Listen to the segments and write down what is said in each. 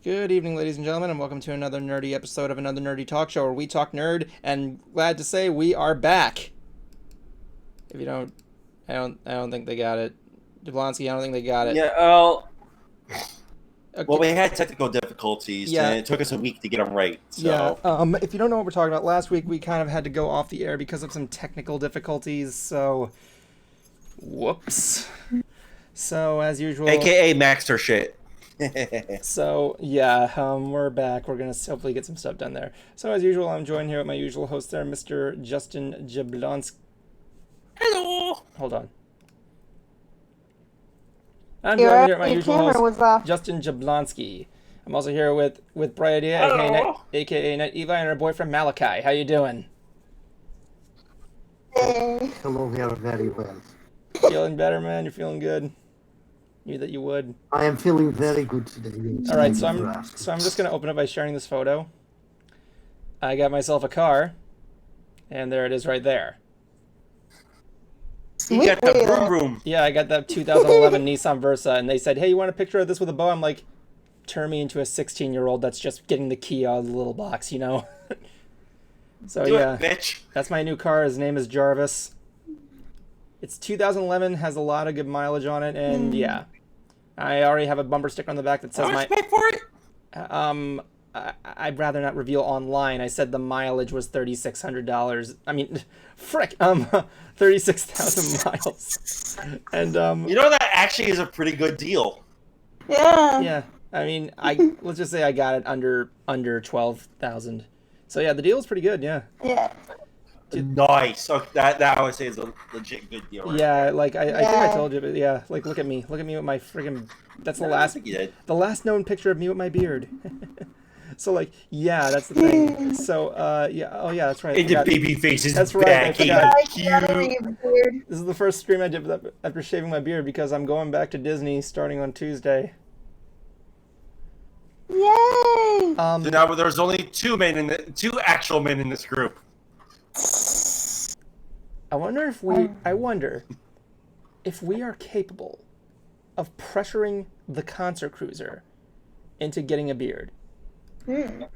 Good evening, ladies and gentlemen, and welcome to another nerdy episode of another nerdy talk show where we talk nerd. And glad to say we are back. If you don't, I don't think they got it. Jablonski, I don't think they got it. Yeah. Okay. Well, we had technical difficulties, Yeah. and it took us a week to get them right. So. Yeah. If you don't know what we're talking about, last week we kind of had to go off the air because of some technical difficulties. So, whoops. So as usual, AKA Maxter shit. So, yeah, we're back. We're going to hopefully get some stuff done there. So, as usual, I'm joined here with my usual host there, Mr. Justin Jablonski. Hello. Hold on. I'm joined here with my usual host, Justin Jablonski. I'm also here with Brony Debate, aka Night Eva, and her boyfriend Malachi. How you doing? Hey. Hello, very well. Feeling better, man? You're feeling good? Knew that you would. I am feeling very good today. All right, so I'm just gonna open it by sharing this photo. I got myself a car, and there it is right there. You got the vroom vroom. Yeah, I got that 2011 Nissan Versa, and they said, "Hey, you want a picture of this with a bow?" I'm like, "Turn me into a 16-year-old that's just getting the key out of the little box, you know." So Do yeah, it, bitch. That's my new car. His name is Jarvis. It's 2011, has a lot of good mileage on it, and yeah, I already have a bumper sticker on the back that says How much you pay for it? I'd rather not reveal online. I said the mileage was $3,600. I mean, frick, 36,000 miles. And you know that actually is a pretty good deal. Yeah. Yeah. I mean, let's just say I got it under 12,000. So yeah, the deal is pretty good. Yeah. Yeah. Nice. So that I would say is a legit good deal. Right Yeah, there. like I think I told you, but yeah, like look at me with my friggin'. That's the last known picture of me with my beard. So like, yeah, that's the thing. So yeah, oh yeah, that's right. And the baby face is That's right. back. This is the first stream I did after shaving my beard because I'm going back to Disney starting on Tuesday. Yay! So now there's only two actual men in this group. I wonder if we are capable of pressuring the concert cruiser into getting a beard. You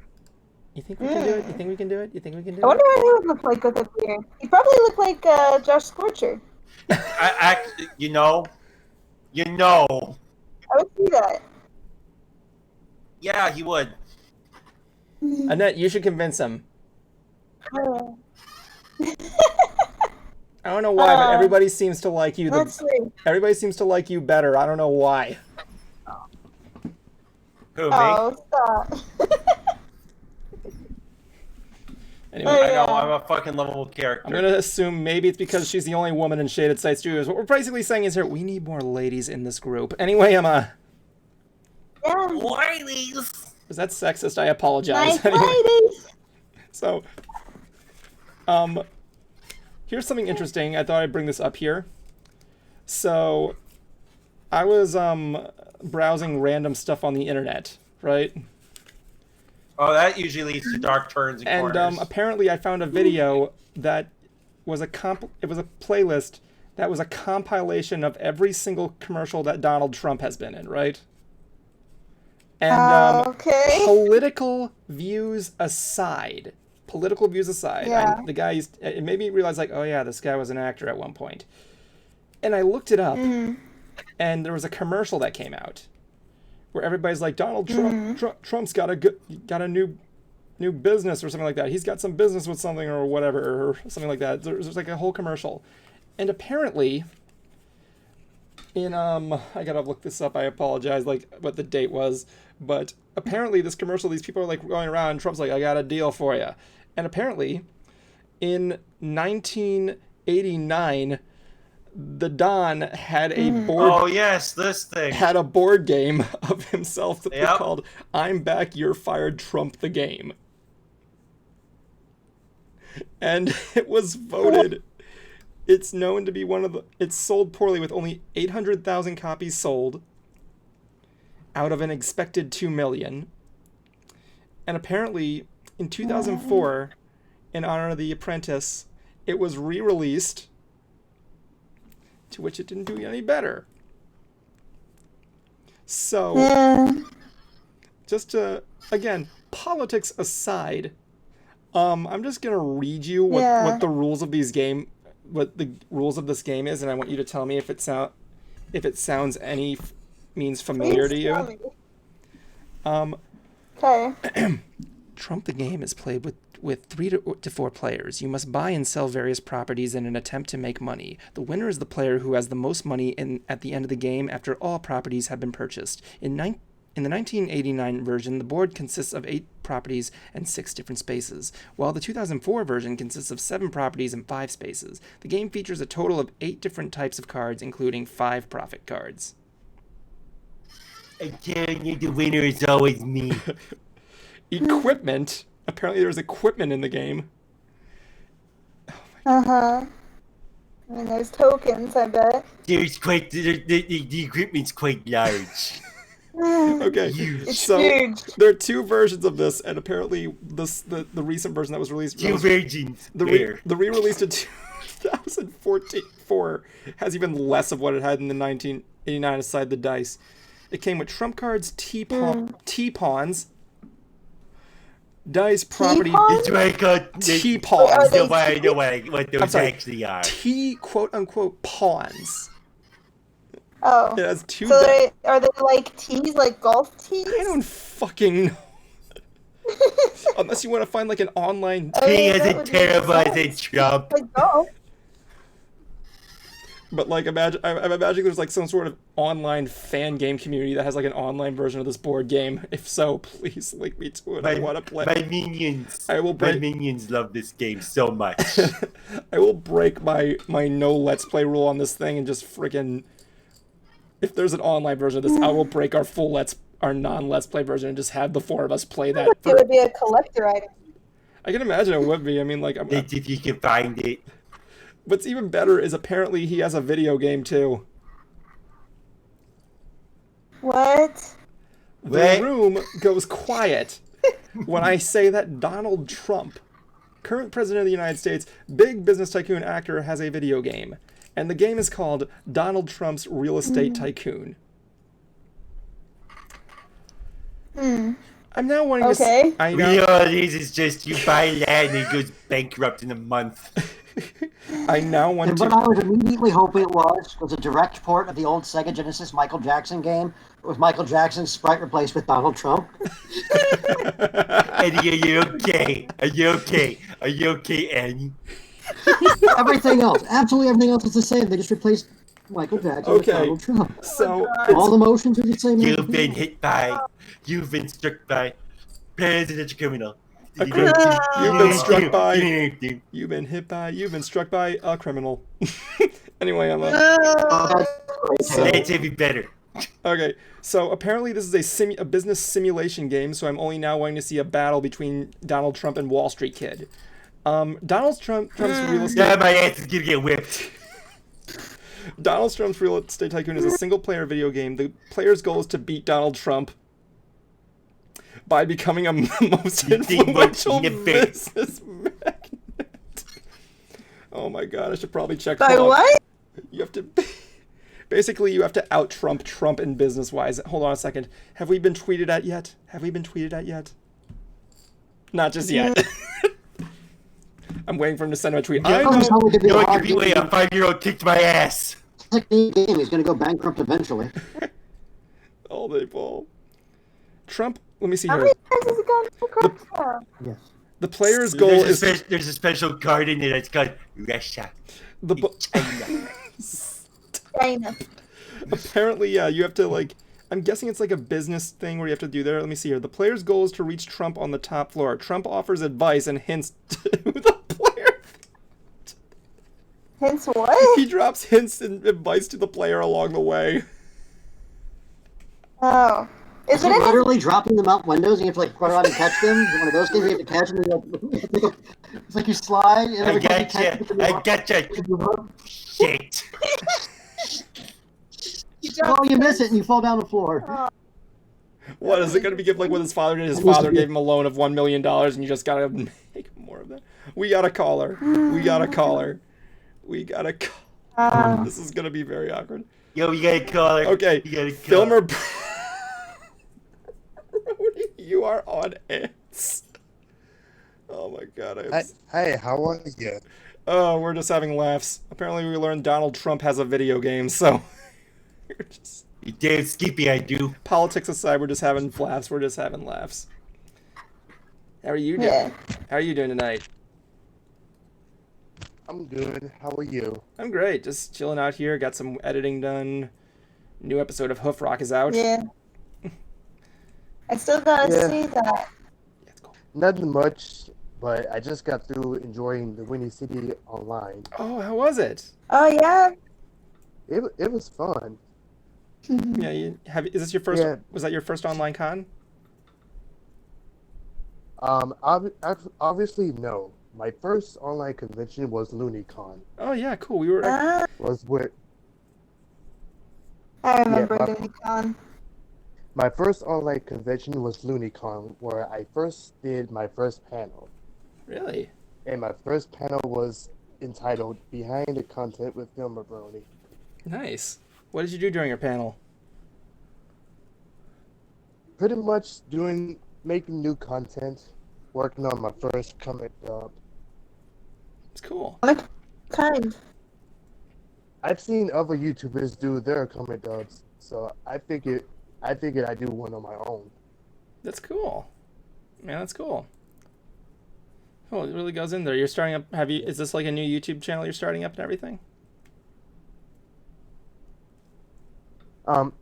think we can do it? You think we can do it? You think we can do it? I wonder what he would look like with a beard. He probably look like Josh Scorcher. You know. I would see that. Yeah, he would. Annette, you should convince him. I don't know why, but everybody seems to like you. Everybody seems to like you better. I don't know why. Who, me? Oh, stop. Anyway, I know, I'm a fucking lovable character. I'm going to assume maybe it's because she's the only woman in Shaded Sight Studios. What we're basically saying is here, we need more ladies in this group. Anyway, Emma. Yeah. Ladies! Was that sexist? I apologize. Nice ladies. So, here's something interesting. I thought I'd bring this up here. So, I was browsing random stuff on the internet, right? Oh, that usually leads to dark turns and corners. And apparently I found a video that was it was a playlist that was a compilation of every single commercial that Donald Trump has been in, right? And okay. Political views aside, yeah. the guy it made me realize, like, oh yeah, this guy was an actor at one point. And I looked it up, and there was a commercial that came out where everybody's like, Donald Trump, Trump's got a new business or something like that. He's got some business with something or whatever or something like that. There's like a whole commercial, and apparently, I gotta look this up. I apologize, like what the date was, but apparently this commercial, these people are like going around, and Trump's like, I got a deal for you, and apparently, in 1989. The Don had a board. Oh yes, this thing had a board game of himself that was called "I'm Back, You're Fired, Trump the Game," and it was voted. It's known to be it's sold poorly with only 800,000 copies sold out of an expected 2 million. And apparently, in 2004, in honor of The Apprentice, it was re-released. To which it didn't do any better. So, just to, again, politics aside, I'm just gonna read you what the rules of this game is, and I want you to tell me if it sounds any means familiar to you. Okay. Trump the game is played with 3 to 4 players. You must buy and sell various properties in an attempt to make money. The winner is the player who has the most money at the end of the game after all properties have been purchased. In the 1989 version, the board consists of 8 properties and 6 different spaces, while the 2004 version consists of 7 properties and 5 spaces. The game features a total of 8 different types of cards, including 5 profit cards. I tell you, the winner is always me. Equipment. Apparently there's equipment in the game. I mean, there's tokens, I bet. There's quite the equipment's quite large. Okay, It's so huge. there are 2 versions of this, and apparently the recent version that was released... 2 virgins. The re-released in 2004 has even less of what it had in the 1989 aside the dice. It came with trump cards, T-pawns, dice, property... It's like a... T-pawns. Nobody know what those actually are. Quote-unquote pawns. Oh. It has 2 So are they like tees, like golf tees? I don't fucking know. Unless you want to find like an online... He has a terrible as a Trump. Like golf. But like, I'm imagining there's like some sort of online fan game community that has like an online version of this board game. If so, please link me to it. I want to play. My minions. My minions love this game so much. I will break my no let's play rule on this thing and just freaking... If there's an online version of this, I will break our non-let's play version and just have the 4 of us play that. It would be a collector item. I can imagine it would be. I mean, like... If you can find it. What's even better is apparently he has a video game too. What? The room goes quiet when I say that Donald Trump, current president of the United States, big business tycoon actor, has a video game. And the game is called Donald Trump's Real Estate Tycoon. I'm now wanting to see... Reality is just you buy land and it goes bankrupt in a month. I now want to... What I was immediately hoping it was a direct port of the old Sega Genesis Michael Jackson game with Michael Jackson's sprite replaced with Donald Trump. Eddie, are you okay? Are you okay? Are you okay, Eddie? Everything else, absolutely everything else is the same. They just replaced Michael Jackson with Donald Trump. So all the motions are the same. You've been struck by presidential criminal. You've been struck by... You've been hit by... You've been struck by a criminal. Anyway, I'm Let's be better. Okay, so apparently this is a business simulation game, so I'm only now wanting to see a battle between Donald Trump and Wall Street Kid. Donald Trump's real estate... Yeah, my ass is gonna get whipped. Donald Trump's Real Estate Tycoon is a single-player video game. The player's goal is to beat Donald Trump by becoming a most influential business magnate. Oh my god, I should probably check... By what? You have to... Basically, you have to out-Trump Trump in business-wise. Hold on a second. Have we been tweeted at yet? Not just yet. I'm waiting for him to send him a tweet. You know what could be way a 5-year-old kicked my ass. It's like the game. He's going to go bankrupt eventually. Oh, they fall. Trump, let me see How here. many times has it gone bankrupt? Yes. The player's goal is... There's a special card in there that's called Russia. China. Apparently, yeah, you have to, like... I'm guessing it's like a business thing where you have to do there. Let me see here. The player's goal is to reach Trump on the top floor. Trump offers advice and hints to the player. Hints what? He drops hints and advice to the player along the way. Oh. Is it literally dropping them out windows and you have to like run around and catch them? Is it one of those games you have to catch them and it's like you slide and I gotcha. Shit. Oh, you miss it and you fall down the floor. What, is it going to be like what his father did? His father gave him a loan of $1 million and you just got to make more of that. We got a caller. This is going to be very awkward. Yo, you got a caller. Okay. You got a caller. Filmer... Brony You are on N.T.S. Oh my god, Hey, how are you? Oh, we're just having laughs. Apparently we learned Donald Trump has a video game, so... we're just... You damn skippy, I do. Politics aside, we're just having laughs. We're just having laughs. How are you doing? Yeah. How are you doing tonight? I'm good. How are you? I'm great. Just chilling out here. Got some editing done. New episode of Hoof Rock is out. Yeah. I still gotta see that. Yeah, it's cool. Nothing much, but I just got through enjoying the Windy City online. Oh, how was it? Oh yeah. It was fun. Yeah, is this your first? Yeah. Was that your first online con? Obviously no. My first online convention was LunyCon. Oh yeah, cool. We were. Was where I remember Yeah, LunyCon. my first online convention was LunyCon, where I first did my first panel. Really? And my first panel was entitled "Behind the Content with Filmer Brony." Nice. What did you do during your panel? Pretty much making new content, working on my first comic dub. It's cool. What kind? I've seen other YouTubers do their comic dubs, so I figured I'd do one on my own. That's cool. Man, that's cool. Oh, it really goes in there. You're starting up. Is this like a new YouTube channel you're starting up and everything?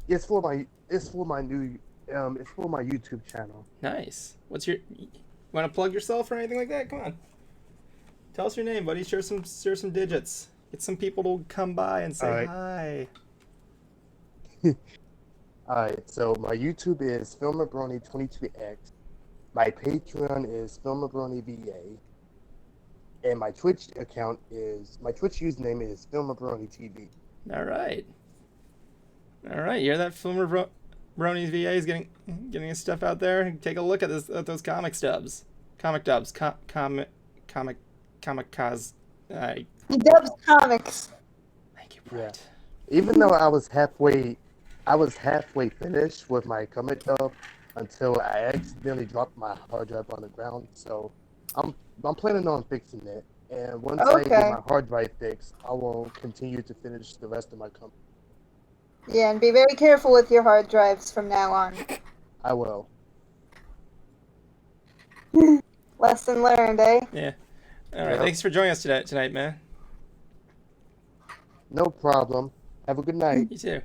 It's for my YouTube channel. Nice. What's your? You want to plug yourself or anything like that? Come on. Tell us your name, buddy. Share some digits. Get some people to come by and say Alright. hi. Alright, so my YouTube is FilmerBrony22X. My Patreon is FilmerBronyVA. And my Twitch username is FilmerBronyTV. All right. All right. You hear that? Filmer Brony's VA is getting his stuff out there. Take a look at those comic dubs. Comic cause. He dubs comics. Thank you, Brett. Even though I was halfway finished with my comic dub until I accidentally dropped my hard drive on the ground. So I'm planning on fixing it. And once I get my hard drive fixed, I will continue to finish the rest of my comic. Yeah, and be very careful with your hard drives from now on. I will. Lesson learned, eh? Yeah. All right. Yeah. Thanks for joining us tonight, man. No problem. Have a good night. You too.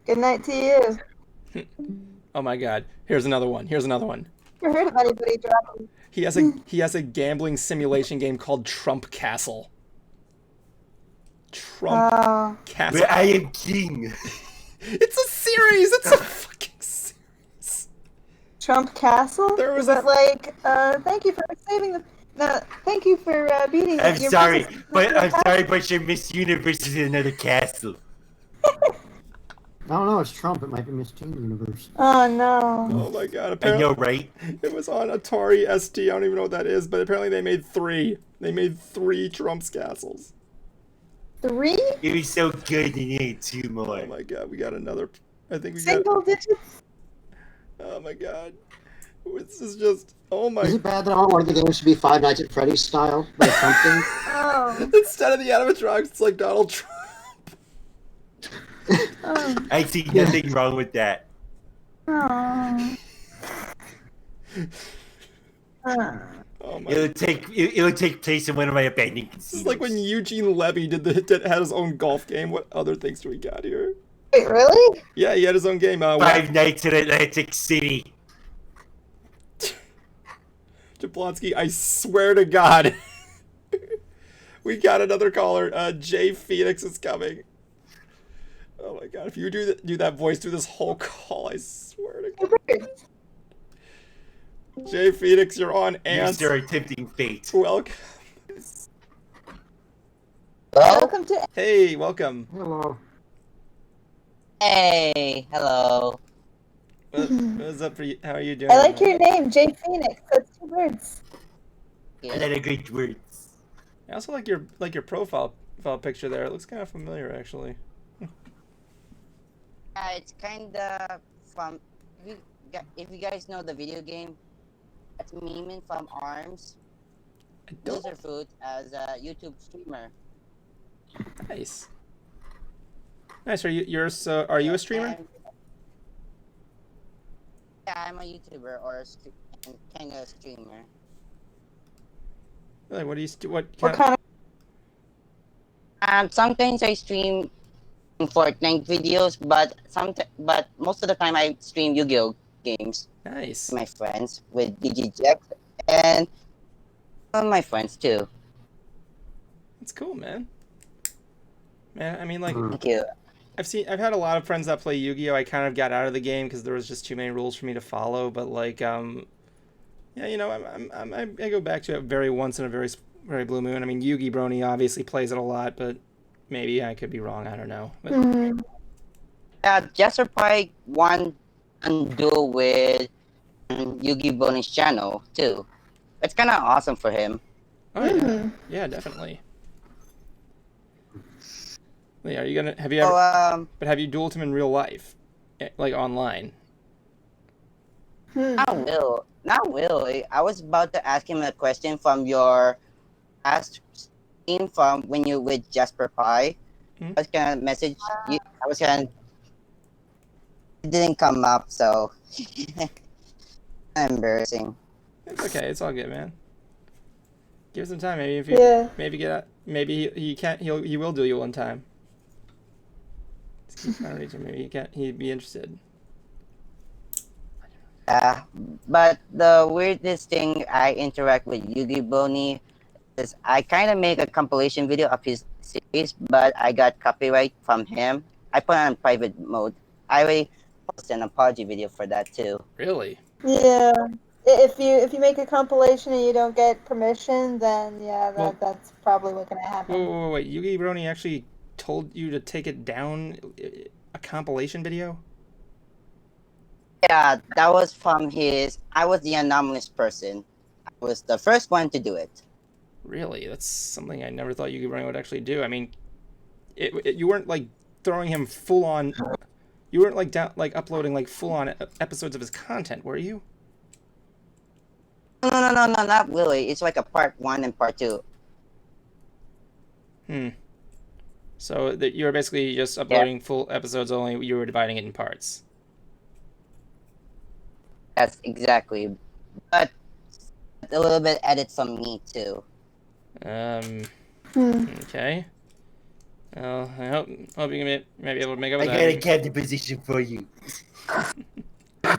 Good night to you. Oh my God. Here's another one. You heard of anybody dropping? He has a gambling simulation game called Trump Castle. Trump Castle. Where I am king. It's a series. It's a fucking series. Trump Castle? There was Is it like, thank you for saving the... No, thank you for beating I'm your sorry, business. but your Miss Universe is in another castle. I don't know, it's Trump. It might be Miss Teen Universe. Oh, no. Oh my God. I Apparently, know, right? it was on Atari ST. I don't even know what that is, but apparently they made 3. They made 3 Trump's castles. 3? It was so good you need 2 more. Oh my God. We got another. I think we got. Single digits? Oh my God. This is just. Oh my. Is it bad that I want one of the games to be Five Nights at Freddy's style, like something? Oh. Instead of the animatronics, it's like Donald Trump. Oh. I see nothing wrong with that. Oh. Oh my. It'll take place in one of my abandoned casinos. This is like when Eugene Levy had his own golf game. What other things do we got here? Wait, really? Yeah, he had his own game. 5 Nights in Atlantic City. Jablonski, I swear to God. We got another caller. Jay Phoenix is coming. Oh my God! If you do that voice through this whole call, I swear to God. Jay Phoenix, you're on You Ants. stir a tempting fate. Welcome. Welcome to... Hey, welcome. Hello. Hey, hello. What's up for you? How are you doing? I like your name, Jay Phoenix. That's 2 words. A lot of great words. I also like your profile picture there. It looks kind of familiar, actually. It's kinda from if you guys know the video game, that's Meeman from ARMS, I don't. Loserfoot as a YouTube streamer. Nice. Nice. Are you a streamer? And, yeah, I'm a YouTuber or kind of streamer. Really, what do you what What kind of, kind of? Sometimes I stream Fortnite videos, but most of the time I stream Yu-Gi-Oh games Nice. with my friends with DigiJex and my friends too. That's cool, man. Man, I mean, like, Thank you. I've had a lot of friends that play Yu-Gi-Oh. I kind of got out of the game because there was just too many rules for me to follow. But like, yeah, you know, I go back to it very once in a very blue moon. I mean, Yugi Brony obviously plays it a lot, but maybe I could be wrong. I don't know. But, Mhm. Jesser Pike won and duel with Yugi Bonus channel too. It's kind of awesome for him. oh yeah, Mhm. yeah, definitely. Well, yeah, are you gonna have you ever? So But have you dueled him in real life, like online? Hmm. not really. I was about to ask him a question from your last stream from when you with Jasper Pie. Hmm? I was gonna message you. I was gonna. It didn't come up, so embarrassing. It's okay. It's all good, man. Give it some time. Maybe if you Yeah. maybe get out, maybe he can't. He will do you one time. Just keep trying to reach him. Maybe he'd be interested. But the weirdest thing I interact with Yugi Boni is I kind of make a compilation video of his series, but I got copyright from him. I put it on private mode. I already posted an apology video for that too. Really? Yeah. If you make a compilation and you don't get permission, then yeah, Well- that's probably what's gonna Wait, happen. wait. Yugi Brony actually told you to take it down, a compilation video? Yeah, that was from his. I was the anomalous person. I was the first one to do it. Really? That's something I never thought Yugi Brony would actually do. I mean, you weren't like throwing him full on. You weren't like uploading like full on episodes of his content, were you? No, not really. It's like a part 1 and part 2. So that you were basically just uploading full episodes only. You were dividing it in parts. That's exactly. But a little bit edit from me too. Okay. Well, I hope you can maybe able to make up I with got a that. captain position for you. Oh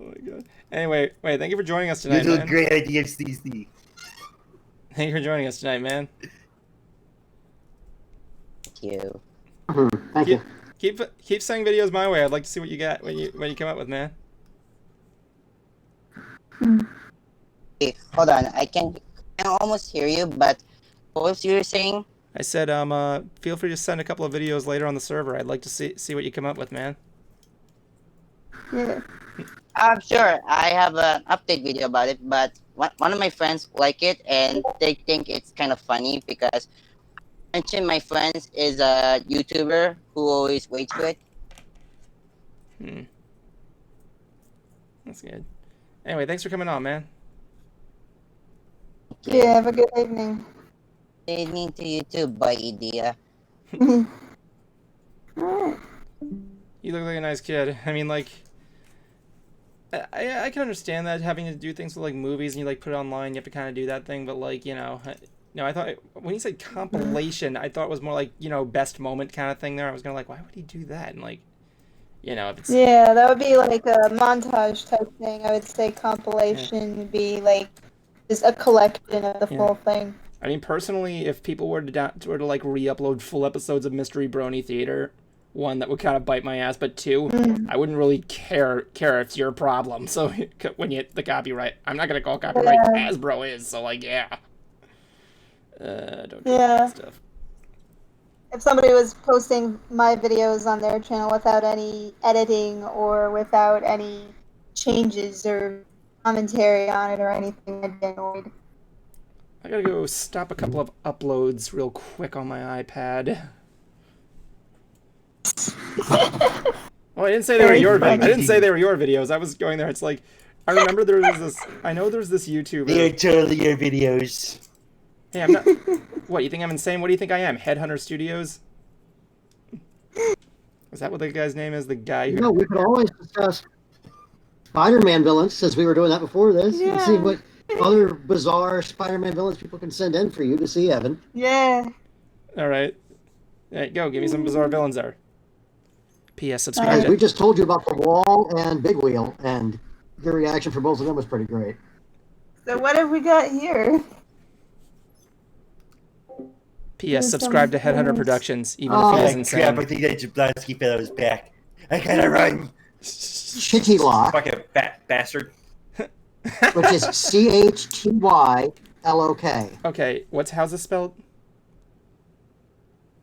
my god. Anyway, wait. Thank you for joining us You tonight, do a man. great idea, CC. Thank you for joining us tonight, man. Thank you. Thank you. Keep sending videos my way. I'd like to see what you got when you come up with, man. Hey, hold on. I can almost hear you, but what was you saying? I said, feel free to send a couple of videos later on the server. I'd like to see what you come up with, man. Yeah. Sure. I have an update video about it, but one of my friends like it and they think it's kind of funny because I mentioned my friends is a YouTuber who always waits for it. That's good. Anyway, thanks for coming on, man. Yeah, have a good evening. Good evening to you too, buddy dear. Alright. You look like a nice kid. I mean, like, I can understand that having to do things with like movies and you like put it online, you have to kind of do that thing. But like, you know, no, I thought when he said compilation, I thought it was more like, you know, best moment kind of thing. There, I was gonna like, why would he do that? And like, you know, if it's Yeah, that would be like a montage type thing. I would say compilation would be like just a collection of the full thing. I mean, personally, if people were to like re-upload full episodes of Mystery Brony Theater, one, that would kind of bite my ass, but two, I wouldn't really care if it's your problem. So when you hit the copyright, I'm not gonna call copyright Hasbro is. So like, yeah, don't do that stuff. If somebody was posting my videos on their channel without any editing or without any changes or commentary on it or anything, I'd get annoyed. I gotta go stop a couple of uploads real quick on my iPad. Well, I didn't say they were your. I Very didn't say they were your videos. I was going there. It's like, I remember there was this. I know there's this They're YouTuber. totally your videos. Hey, I'm not. What, you think I'm insane? What do you think I am? Headhunter Studios? Is that what the guy's name is? The guy who. No, we could always discuss Spider-Man villains since we were doing that before this. And see Yeah. what other bizarre Spider-Man villains people can send in for you to see, Evan. Yeah. All right. There you go. Give me some bizarre villains there. P.S. Subscribe Guys, to. we just told you about the Wall and Big Wheel, and your reaction for both of them was pretty great. So what have we got here? P.S. There's Subscribe to some Headhunter villains. Productions, even Oh, if he is Holy insane. crap, I think that Jablonski fellow's back. I gotta run. Chitty Lock, Fucking fat bastard. which is CHTYLOK. How's this spelled?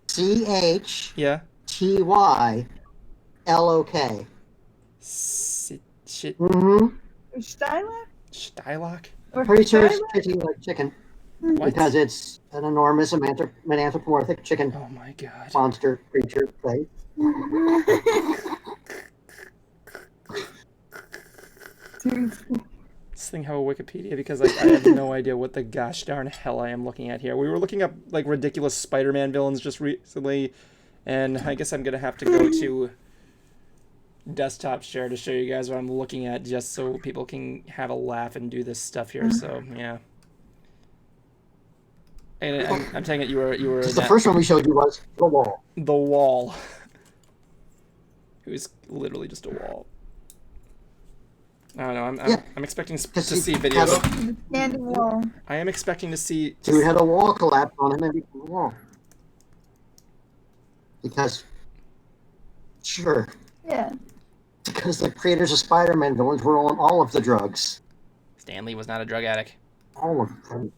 CHTYLOK. Yeah. Shit. Mm-hmm. Stylock? Stylock? Or Pretty sure it's Stylock? Chitty like chicken What? because it's an enormous anthropomorphic chicken Oh my god. monster creature thing. Seriously. This thing have a Wikipedia because I have no idea what the gosh darn hell I am looking at here. We were looking up like ridiculous Spider-Man villains just recently, and I guess I'm gonna have to go to desktop share to show you guys what I'm looking at just so people can have a laugh and do this stuff here. So yeah. And I'm taking it you were The first one we showed you was The Wall. the wall. It was literally just a wall. I don't know. I'm expecting to see videos. Standing wall. I am expecting to see. Dude had a wall collapse on him and became a wall. Because, sure, Yeah. because the creators of Spider-Man villains were on all of the drugs. Stan Lee was not a drug addict. All of them.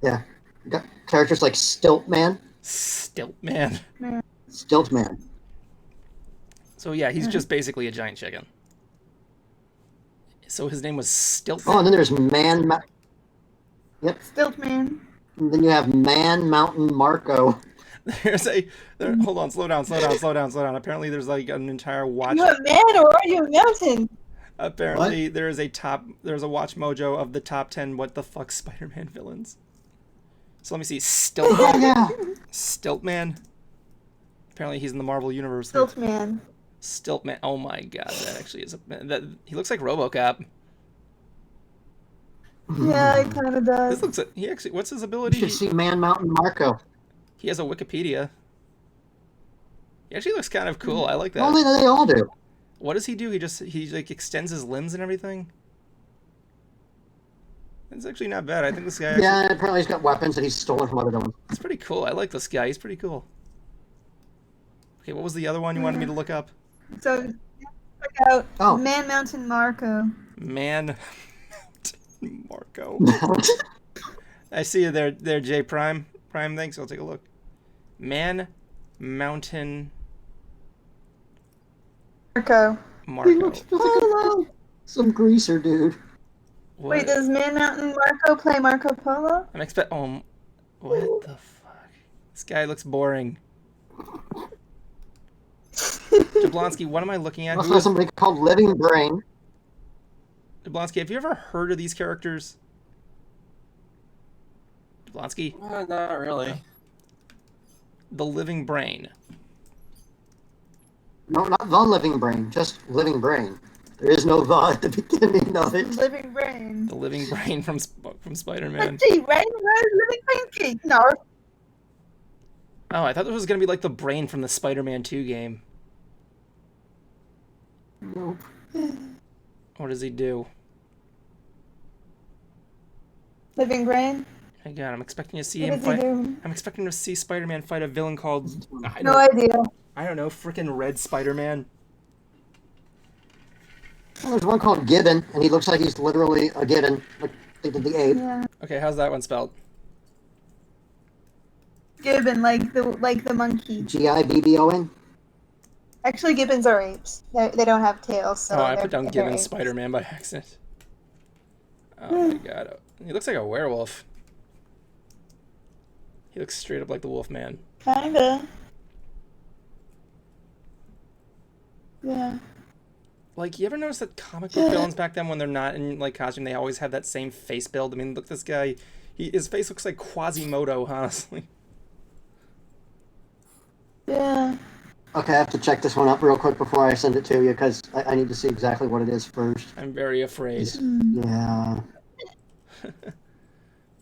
Yeah. You got characters like Stiltman. Stiltman. Stiltman. So yeah, he's just basically a giant chicken. So his name was Stiltman. Oh, and then there's Yep. Stiltman. And then you have Man Mountain Marco. Hold on, slow down. Apparently there's like an entire watch. You a man or are you a mountain? Apparently there's a watch mojo of the top 10 what the fuck Spider-Man villains. So let me see. Stiltman. Oh, yeah. Stiltman. Apparently he's in the Marvel universe. Stiltman. Stiltman. Oh my god, that actually is he looks like RoboCop. Yeah, it kind of does. This looks what's his You ability? should see Man Mountain Marco. He has a Wikipedia. He actually looks kind of cool. I like that. Well, they all do. What does he do? He like extends his limbs and everything. It's actually not bad. I think this guy. Yeah, and apparently he's got weapons that he's stolen from other villains. It's pretty cool. I like this guy. He's pretty cool. Okay, what was the other one you wanted me to look up? So, check out Oh. Man Mountain Marco. Man Marco. I see you there, J Prime. Thanks. I'll take a look. Man Mountain Marco. He Marco. looks just like some greaser dude. What? Wait, does Man Mountain Marco play Marco Polo? I'm what the fuck? This guy looks boring. Jablonski, what am I looking at? Also, somebody called Living Brain. Jablonski, have you ever heard of these characters? Jablonski? Not really. The Living Brain. No, not the Living Brain, just Living Brain. There is no the at the beginning of it. Living Brain. The Living Brain from Spider-Man. Gee, right? Living Brain. No. Oh, I thought this was going to be like the brain from the Spider-Man 2 game. Nope. What does he do? Living Brain. My God, I'm expecting to see What him does he fight. do? I'm expecting to see Spider-Man fight a villain called No idea. I don't know, freaking Red Spider-Man. Well, there's one called Gibbon, and he looks like he's literally a gibbon, like they did the ape. Yeah. Okay, how's that one spelled? Gibbon, like the monkey. Gibbon. Actually, gibbons are apes. They don't have tails, so. Oh, I put down they're Gibbon apes. Spider-Man by accident. Oh my God, he looks like a werewolf. He looks straight up like the Wolfman. Kinda. Yeah. Like, you ever notice that comic book villains back then, when they're not in, like, costume, they always have that same face build? I mean, look, this guy, his face looks like Quasimodo, honestly. Yeah. Okay, I have to check this one up real quick before I send it to you, because I need to see exactly what it is first. I'm very afraid. Yeah.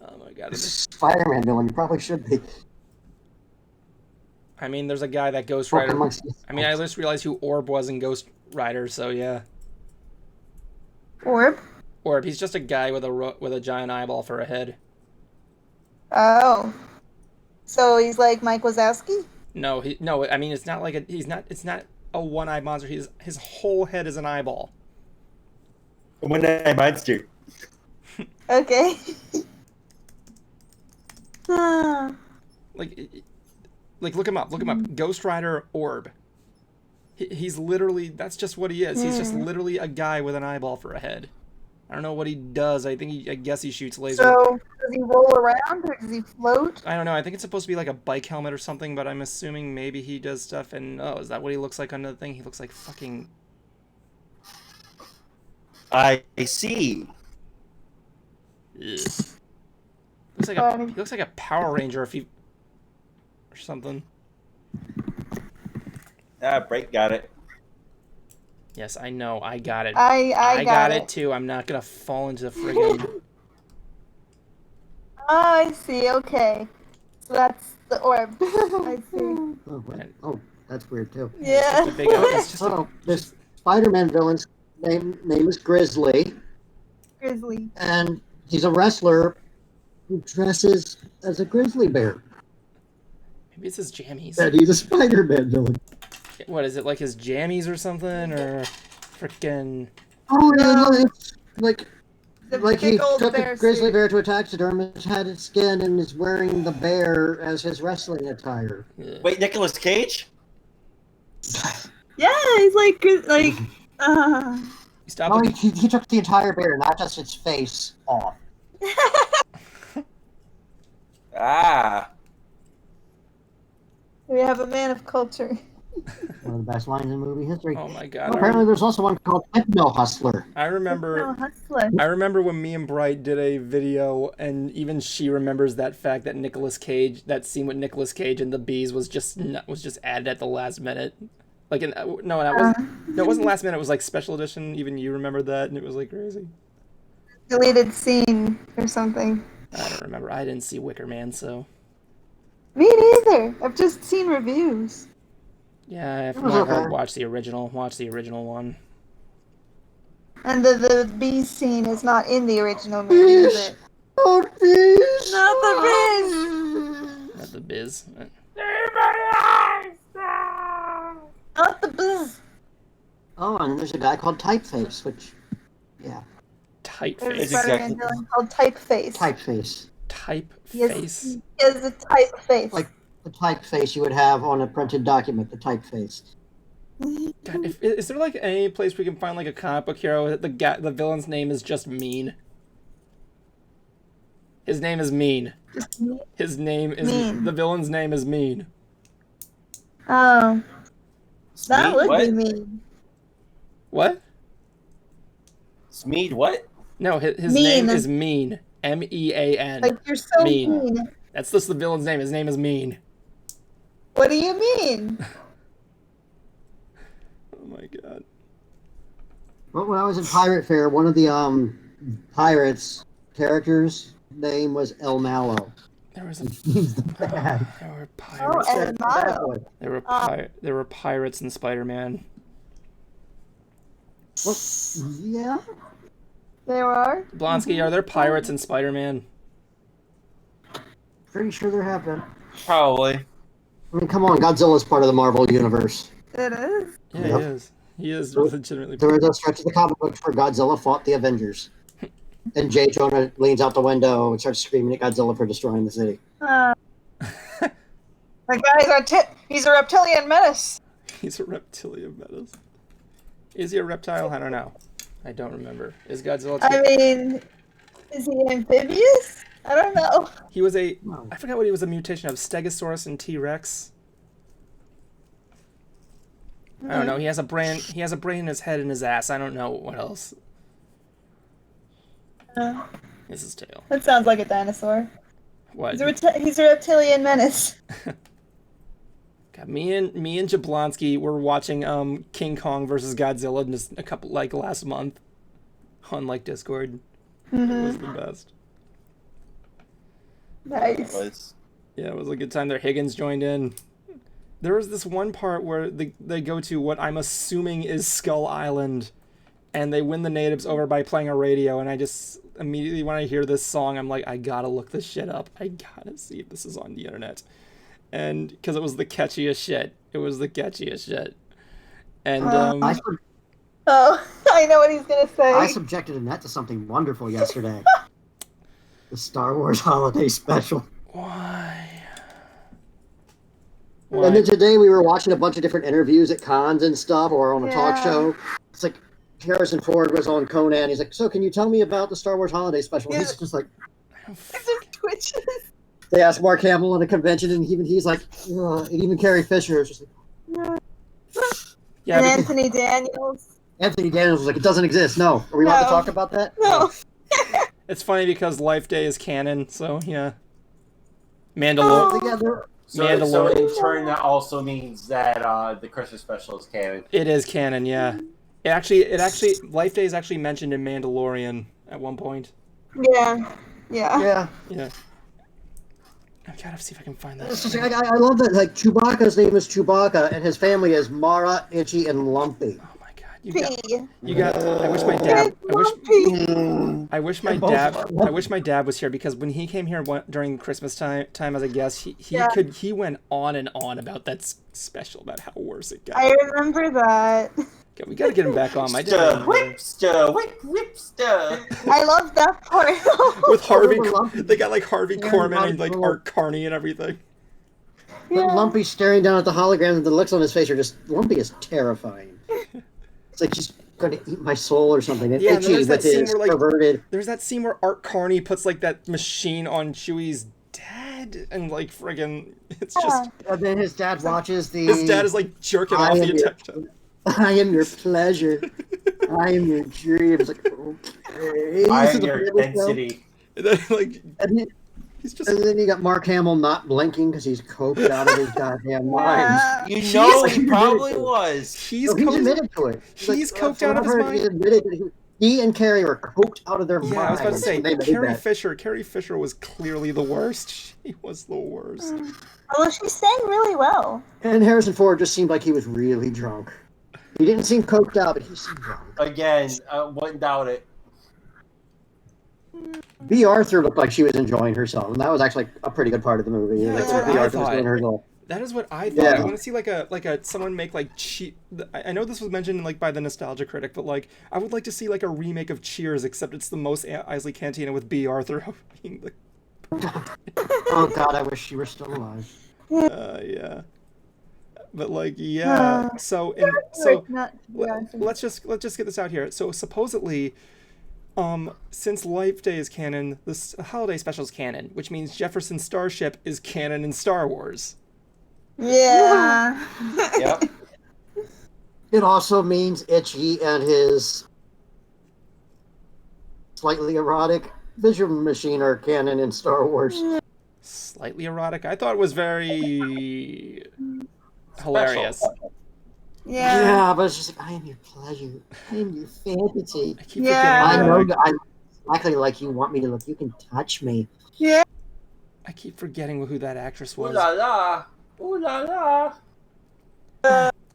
Oh my god. Spider-Man villain, you probably should be. I mean, there's a guy that Ghost Walk Rider... amongst I mean, I just realized who Orb was in Ghost Rider, so yeah. Orb? Orb, he's just a guy with a giant eyeball for a head. Oh. So he's like Mike Wazowski? No, I mean, it's not like it's not a one-eyed monster. His whole head is an eyeball. One-eyed monster. Okay. Ah. Like look him up. Ghost Rider Orb. He's literally, that's just what he is. He's just literally a guy with an eyeball for a head. I don't know what he does. I guess he shoots laser. So, does he roll around or does he float? I don't know. I think it's supposed to be like a bike helmet or something, but I'm assuming maybe he does stuff and... Oh, is that what he looks like under the thing? He looks like fucking... I see. Ugh. He looks like a Power Ranger if he... Or something. Break got it. Yes, I know. I got it. I got it too. I'm not gonna fall into the friggin'... Oh, I see. Okay. So that's the orb. I see. Oh, that's weird too. Yeah. This Spider-Man villain's name is Grizzly, Grizzly. and he's a wrestler who dresses as a grizzly bear. Maybe it's his jammies. And he's a Spider-Man villain. What is it, like his jammies or something, or frickin'... Oh yeah, no, it's like The he big old took bear a grizzly suit. bear to a taxidermist, had its skin, and is wearing the bear as his wrestling attire. Yeah. Wait, Nicolas Cage? Yeah, he's like. Stop No, looking... he took the entire bear, not just its face, off. Ah. We have a man of culture. One of the best lines in movie history. Oh my god. Well, apparently, there's also one called Techno Hustler. I No remember hustler. when me and Bright did a video, and even she remembers that fact that Nicolas Cage, that scene with Nicolas Cage and the bees was just added at the last minute. Like, it wasn't last minute. It was like special edition. Even you remembered that, and it was like crazy. Deleted scene or something. I don't remember. I didn't see Wicker Man, so Me neither. I've just seen reviews. yeah. If was not, okay. watch the original. Watch the original one. And the bee scene is not in the original movie, is it? Oh, bees! Not the biz. Not the biz. Not the biz. Oh, and there's a guy called Typeface, which, yeah, Typeface. There's a It's Spider-Man exactly- villain called Typeface. Typeface. Typeface. He has a typeface. Like the typeface you would have on a printed document, the typeface. God, is there like any place we can find like a comic book hero that the villain's name is just Mean? His name is Mean. His name is Mean. The villain's name is Mean. Oh. That Smeed would what? be mean. What? Smeed what? No, his Mean. name is Mean. MEAN. Like, you're so Mean. mean. That's just the villain's name. His name is Mean. What do you mean? Oh my god. Well, when I was in Pirate Fair, one of the pirates characters' name was El Malo. There was a He's the bad. there were Oh, pirates. El Bad boy. Malo. There were pirates in Spider-Man. Well, yeah. There are? Blonsky, are there pirates in Spider-Man? Pretty sure there have been. Probably. I mean, come on, Godzilla's part of the Marvel universe. It is. Yeah, Yep. he is. He is legitimately. There is a stretch of the comic books where Godzilla fought the Avengers. And J. Jonah leans out the window and starts screaming at Godzilla for destroying the city. The guy's he's a reptilian menace. He's a reptilian menace. Is he a reptile? I don't know. I don't remember. Is Godzilla? I mean, is he amphibious? I don't know. He was I forgot what he was a mutation of. Stegosaurus and T-Rex. I don't know. He has a brain. He has a brain in his head and his ass. I don't know what else. This is tail. That sounds like a dinosaur. What? He's a reptilian menace. God, me and Jablonski were watching King Kong versus Godzilla just a couple last month on Discord. It was the best. Nice. Yeah, it was a good time there. Higgins joined in. There was this one part where they go to what I'm assuming is Skull Island, and they win the natives over by playing a radio, and I just immediately when I hear this song, I'm like, I gotta look this shit up. I gotta see if this is on the internet. And because it was the catchiest shit. It was the catchiest shit. And I know what he's gonna say. I subjected Annette to something wonderful yesterday. The Star Wars Holiday Special. Why? And then today we were watching a bunch of different interviews at cons and stuff, or on a talk show. It's like Harrison Ford was on Conan. He's like, "So can you tell me about the Star Wars Holiday Special?" Yeah. He's just like, It's just twitches. they asked Mark Hamill at a convention, and he's like, and even Carrie Fisher is just like, Yeah, And because- Anthony Daniels. Anthony Daniels was like, "It doesn't exist." No, are we allowed to No. talk about that? No. it's funny because Life Day is canon, so yeah. Mandalorian. Together. So Mandalorian. in turn, that also means that the Christmas special is canon. It is canon, yeah. It actually, Life Day is actually mentioned in Mandalorian at one point. Yeah. Yeah. Yeah. I gotta see if I can find It's that. just, I love that. Like Chewbacca's name is Chewbacca, and his family is Mara, Itchy, and Lumpy. Oh my god, P. you got. I wish my dad. I wish my Both dad. are. I wish my dad was here because when he came here during Christmas time as a guest, Yeah. he went on and on about that special about how worse it got. I remember that. Okay, we gotta get him back on. My Stir, dad. whip, stir, whip, stir. I love that part. With Harvey, Lumpy. they got Harvey Yeah, Korman and Lumpy. Art Carney and everything. But Lumpy staring down at the hologram, and the looks on his face are just Lumpy is terrifying. It's like he's going to eat my soul or something. And Yeah, and then Itchy there's that with scene his where, perverted. There's that scene where Art Carney puts that machine on Chewie's dad, and friggin', it's just And then his dad watches the. his dad is jerking off the entire time. I am your pleasure. I am your dream. It's like, okay. I This am is a your British film. And density. then he's just And then you got Mark Hamill not blinking because he's coked out of his goddamn mind. You know He's he probably admitted was. he's So he's coked- admitted to it. he's like, coked out of his forever, mind. He admitted that he and Carrie were coked out of their minds. Yeah, I was about to say, when they made Carrie that. Fisher was clearly the worst. She was the worst. Although she sang really well. And Harrison Ford just seemed like he was really drunk. He didn't seem coked out, but he seemed drunk. Again, wouldn't doubt it. B. Arthur looked like she was enjoying herself, and that was actually a pretty good part of the movie. Yeah, that's what B. I Arthur was thought. doing herself. That is what I thought. Yeah. I want to see a someone make cheat. I know this was mentioned by the Nostalgia Critic, but I would like to see a remake of Cheers, except it's the most Isley Cantina with B. Arthur being the. Oh God, I wish she were still alive. Yeah. But yeah. So let's just get this out here. So supposedly, since Life Day is canon, this holiday special is canon, which means Jefferson Starship is canon in Star Wars. Yeah. Yep. It also means Itchy and his slightly erotic visual machine are canon in Star Wars. Slightly erotic. I thought it was very hilarious. Yeah. Yeah, but it's just like, I am your pleasure. I am your fantasy. I keep Yeah. I forgetting. know What that I'm exactly like you want me to look. You can touch me. I keep forgetting who that actress Ooh was. la la. Ooh la la.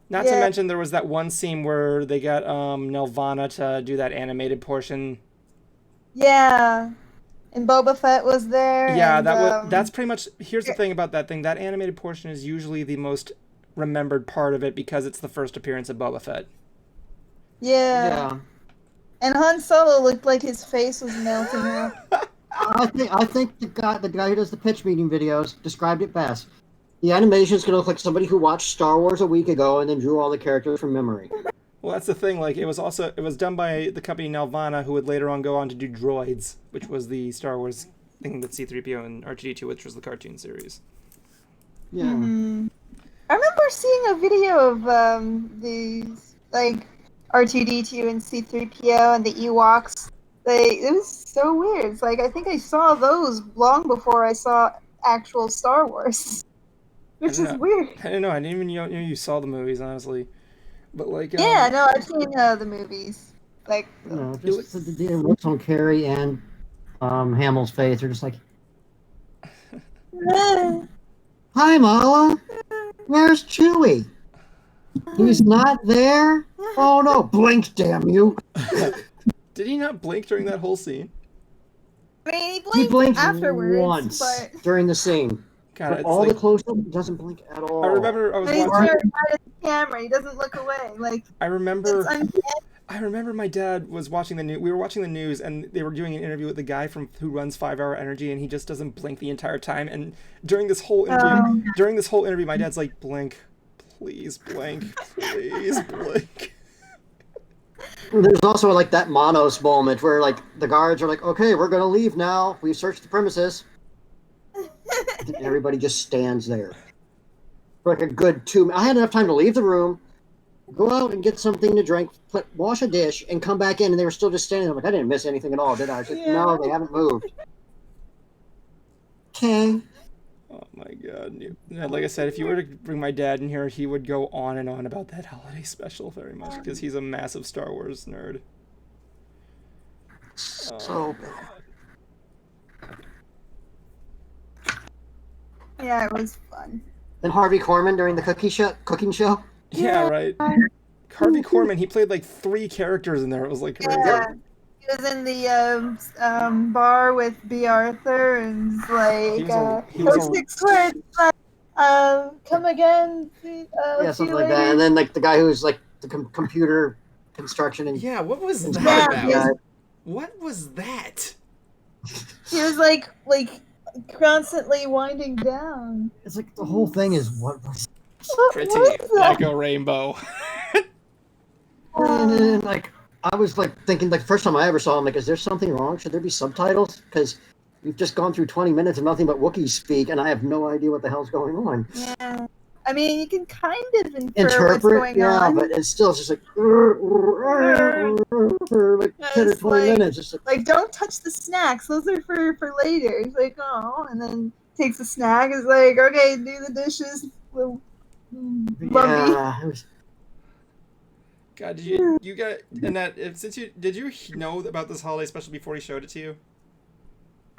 Not to Yeah. mention there was that one scene where they got Nelvana to do that animated portion. Yeah. And Boba Fett was there. Yeah, and, that's pretty much. Here's the thing about that thing. That animated portion is usually the most remembered part of it because it's the first appearance of Boba Fett. Yeah. And Han Solo looked like his face was melting off. I think the guy who does the pitch meeting videos described it best. The animation is going to look like somebody who watched Star Wars a week ago and then drew all the characters from memory. Well, that's the thing. It was done by the company Nelvana, who would later on go on to do Droids, which was the Star Wars thing that C-3PO and R2-D2, which was the cartoon series. Yeah. Mm-hmm. I remember seeing a video of these like R2D2 and C3PO and the Ewoks. It was so weird. It's like I think I saw those long before I saw actual Star Wars, which is weird. I don't know. I didn't even know you saw the movies, honestly. But like, Yeah, no, I've seen the movies. Like, No, just the looks on Carrie and Hamill's face are just like, "Hi, Mala. Where's Chewie? He's not there. Oh no! Blink, damn you!" did he not blink during that whole scene? I mean, He blinked afterwards, once but during the scene. God, But it's all like, the close-up he doesn't blink at all. I remember I was he's watching. staring right at the camera. He doesn't look away. Like, I it's remember. uncanny. I remember my dad was watching the news. We were watching the news, and they were doing an interview with the guy who runs 5 Hour Energy, and he just doesn't blink the entire time. And during this whole interview, my dad's like, "Blink, please, blink, please, blink." There's also like that Monos moment where like the guards are like, "Okay, we're gonna leave now. We've searched the premises." And everybody just stands there for like a good 2 minutes. I had enough time to leave the room, go out and get something to drink, wash a dish, and come back in, and they were still just standing there. I'm like, I didn't miss anything at all, did I? I was like, no, they haven't moved. Okay. Oh my God! Yeah, like I said, if you were to bring my dad in here, he would go on and on about that holiday special very much because he's a massive Star Wars nerd. So bad. Yeah, it was fun. Then Harvey Korman during the cooking show. Yeah, right. Harvey Korman, he played like 3 characters in there. It was like crazy. Yeah. He was in the bar with B. Arthur and like he was a- 6 words. Come again. Yeah, something like that. And then like the guy who's like the computer construction and Yeah, what was and that Yeah, about? What was that? He was like constantly winding down. it's like the whole thing is what was Pretty was that? Echo Rainbow. and then, like I was like thinking like the first time I ever saw him, like, is there something wrong? Should there be subtitles? Because we've just gone through 20 minutes of nothing but Wookiees speak, and I have no idea what the hell's going on. Yeah. I mean, you can kind of infer what's going on. But it's still just like for like 10 or 20 minutes. Just like, don't touch the snacks. Those are for later. It's like, oh, and then takes a snack. It's like, okay, do the dishes. yeah, it was, God, did you got and that did you know about this holiday special before he showed it to you?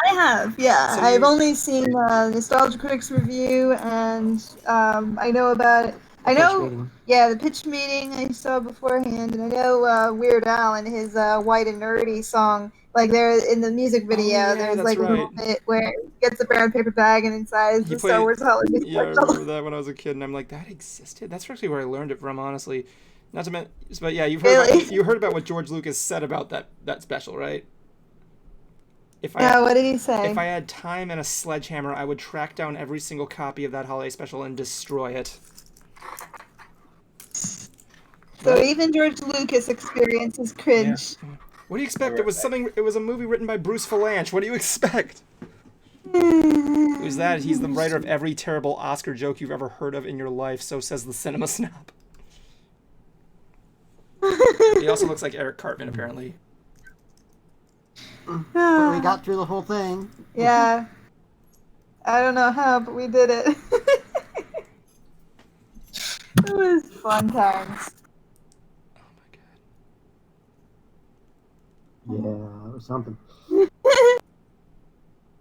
I have, yeah. So I've only seen Nostalgia Critics review, and I know about it. I know, yeah, the pitch meeting I saw beforehand, and I know Weird Al and his White and Nerdy song. Like, there in the music video, yeah, there's that's like a little right. bit where he gets a brown paper bag and inside is the Star Wars holiday Yeah, I special. remember that when I was a kid, and I'm like, that existed. That's actually where I learned it from, honestly. Not to mention, but yeah, you heard about what George Lucas said about that special, right? What did he say? If I had time and a sledgehammer, I would track down every single copy of that holiday special and destroy it. So even George Lucas experiences cringe. Yeah. What do you expect? It was a movie written by Bruce Valanche. What do you expect? Who's that? He's the writer of every terrible Oscar joke you've ever heard of in your life, so says the cinema snob. He also looks like Eric Cartman, apparently. but we got through the whole thing. Yeah. I don't know how, but we did it. It was fun times. Oh my God. Yeah, it was something.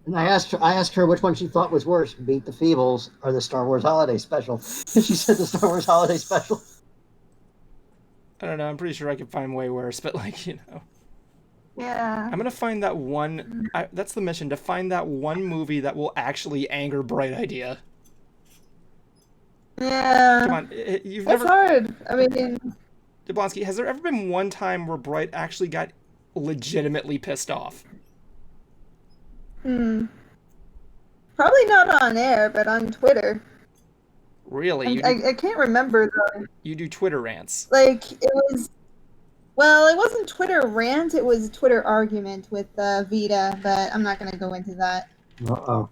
And I asked her which one she thought was worse, Beat the Feebles or the Star Wars Holiday Special. And she said the Star Wars Holiday Special. I don't know. I'm pretty sure I could find way worse, but like, you know. Yeah. I'm gonna find that one. That's the mission, to find that one movie that will actually anger Bright Idea. Yeah. Come on, you've That's never. hard. I mean, Jablonski, has there ever been one time where Bright actually got legitimately pissed off? probably not on air, but on Twitter. Really? I can't remember though. You do Twitter rants. Like, it was. Well, it wasn't Twitter rant, it was Twitter argument with Vita, but I'm not going to go into that. Uh-oh.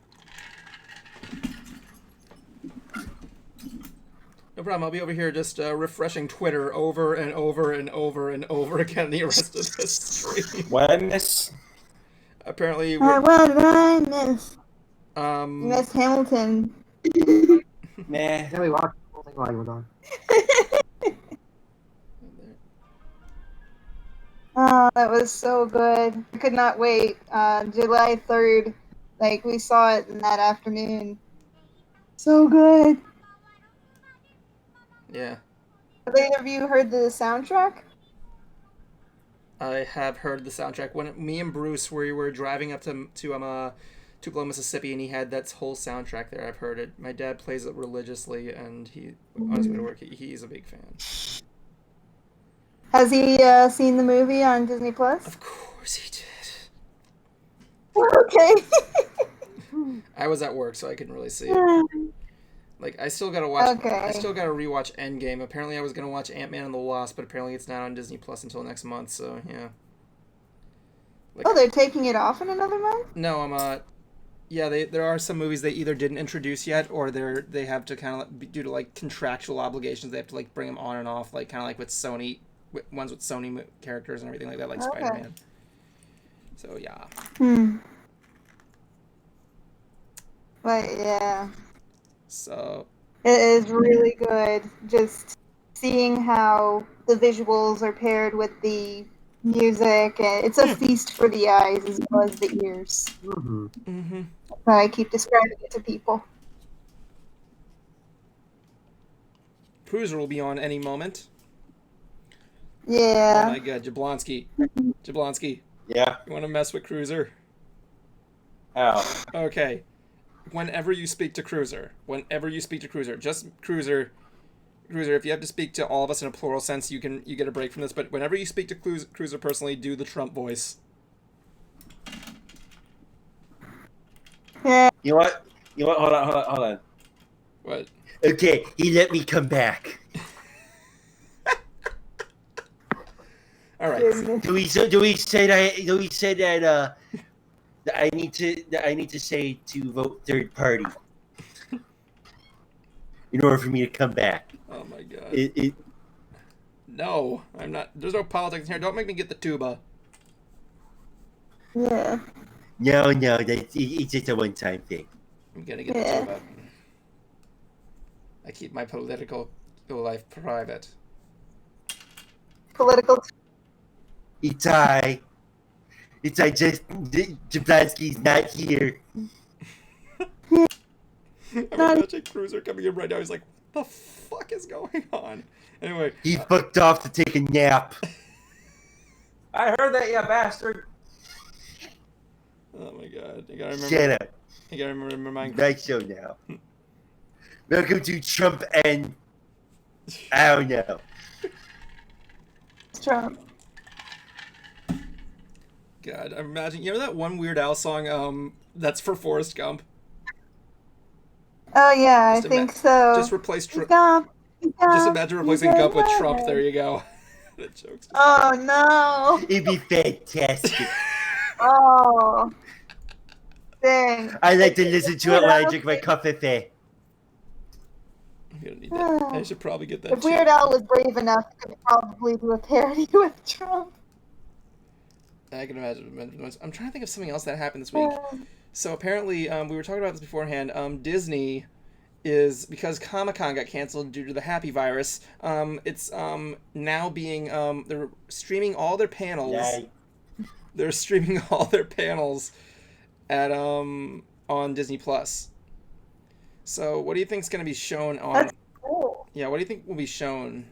No problem. I'll be over here just refreshing Twitter over and over and over and over again the rest of this stream. What I miss? Apparently, What did I miss? um, You missed Hamilton. Nah. Yeah, we watched the whole thing while you were gone. Oh, that was so good. I could not wait. July 3rd, like, we saw it in that afternoon. So good. yeah, Have either of you heard the soundtrack? I have heard the soundtrack. When me and Bruce we were driving up to Tupelo, Mississippi, and he had that whole soundtrack there. I've heard it. My dad plays it religiously, and he on his way to work, he's a big fan. Has he seen the movie on Disney Plus? Of course he did. Okay. I was at work, so I couldn't really see it. Like, I still gotta watch. Okay. I still gotta rewatch Endgame. Apparently, I was gonna watch Ant-Man and the Wasp, but apparently it's not on Disney Plus until next month. So yeah. Like, Oh, they're taking it off in another month? no, yeah, there are some movies they either didn't introduce yet, or they have to kind of due to like contractual obligations, they have to like bring them on and off, like kind of like with Sony, ones with Sony characters and everything like that, like Okay. Spider-Man. So yeah. But yeah, So it is really good. Just seeing how the visuals are paired with the music. It's a feast for the eyes as well as the ears. Mm-hmm. I keep describing it to people. Cruiser will be on any moment. Yeah. Oh my God, Jablonski, Yeah. you want to mess with Cruiser? How? Okay. Whenever you speak to Cruiser, just Cruiser, if you have to speak to all of us in a plural sense, you get a break from this, but whenever you speak to Cruiser personally, do the Trump voice. Yeah. You know what? Hold on. What? Okay, he let me come back. All right. Do we say that that I need to say to vote third party in order for me to come back? Oh my God. It No, I'm not. There's no politics in here. Don't make me get the tuba. Yeah. No, it's just a one-time thing. I'm gonna get Yeah. the tuba. I keep my political life private. Political. It's I just Jablonski's not here. I'm imagining Cruiser coming in right now. He's like, "What the fuck is going on?" Anyway, He fucked off to take a nap. I heard that, you bastard. oh my God, you gotta remember. Shut up. You gotta remind. Nice show now. Welcome to Trump and I don't know. Trump. God, I'm imagining. You know that one Weird Al song? That's for Forrest Gump. Oh yeah, Just I think so. Just replace Trump. Gump. Just imagine replacing Gump with Trump. There you go. That joke's. Oh no. It'd be fantastic. Oh. Dang. I like to listen to it when I drink my coffee. I'm gonna need that. I should probably get that. If Weird Al was brave enough, he could probably do a parody with Trump. I can imagine. I'm trying to think of something else that happened this week. So apparently, we were talking about this beforehand. Disney is, because Comic-Con got canceled due to the Happy virus. It's now being they're streaming all their panels. Yay. They're streaming all their panels at on Disney Plus. So what do you think is going to be shown on? That's cool. Yeah, what do you think will be shown?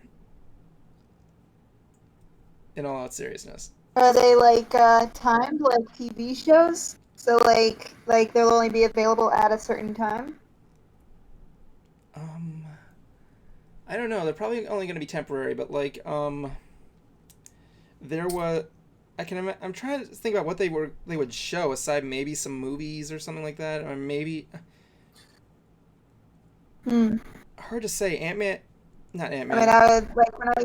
In all out seriousness. Are they like timed like TV shows? So like they'll only be available at a certain time? I don't know. They're probably only going to be temporary, but like there was. I'm trying to think about what they would show aside maybe some movies or something like that, or maybe. Hard to say. Not Ant-Man. I mean, I would like when I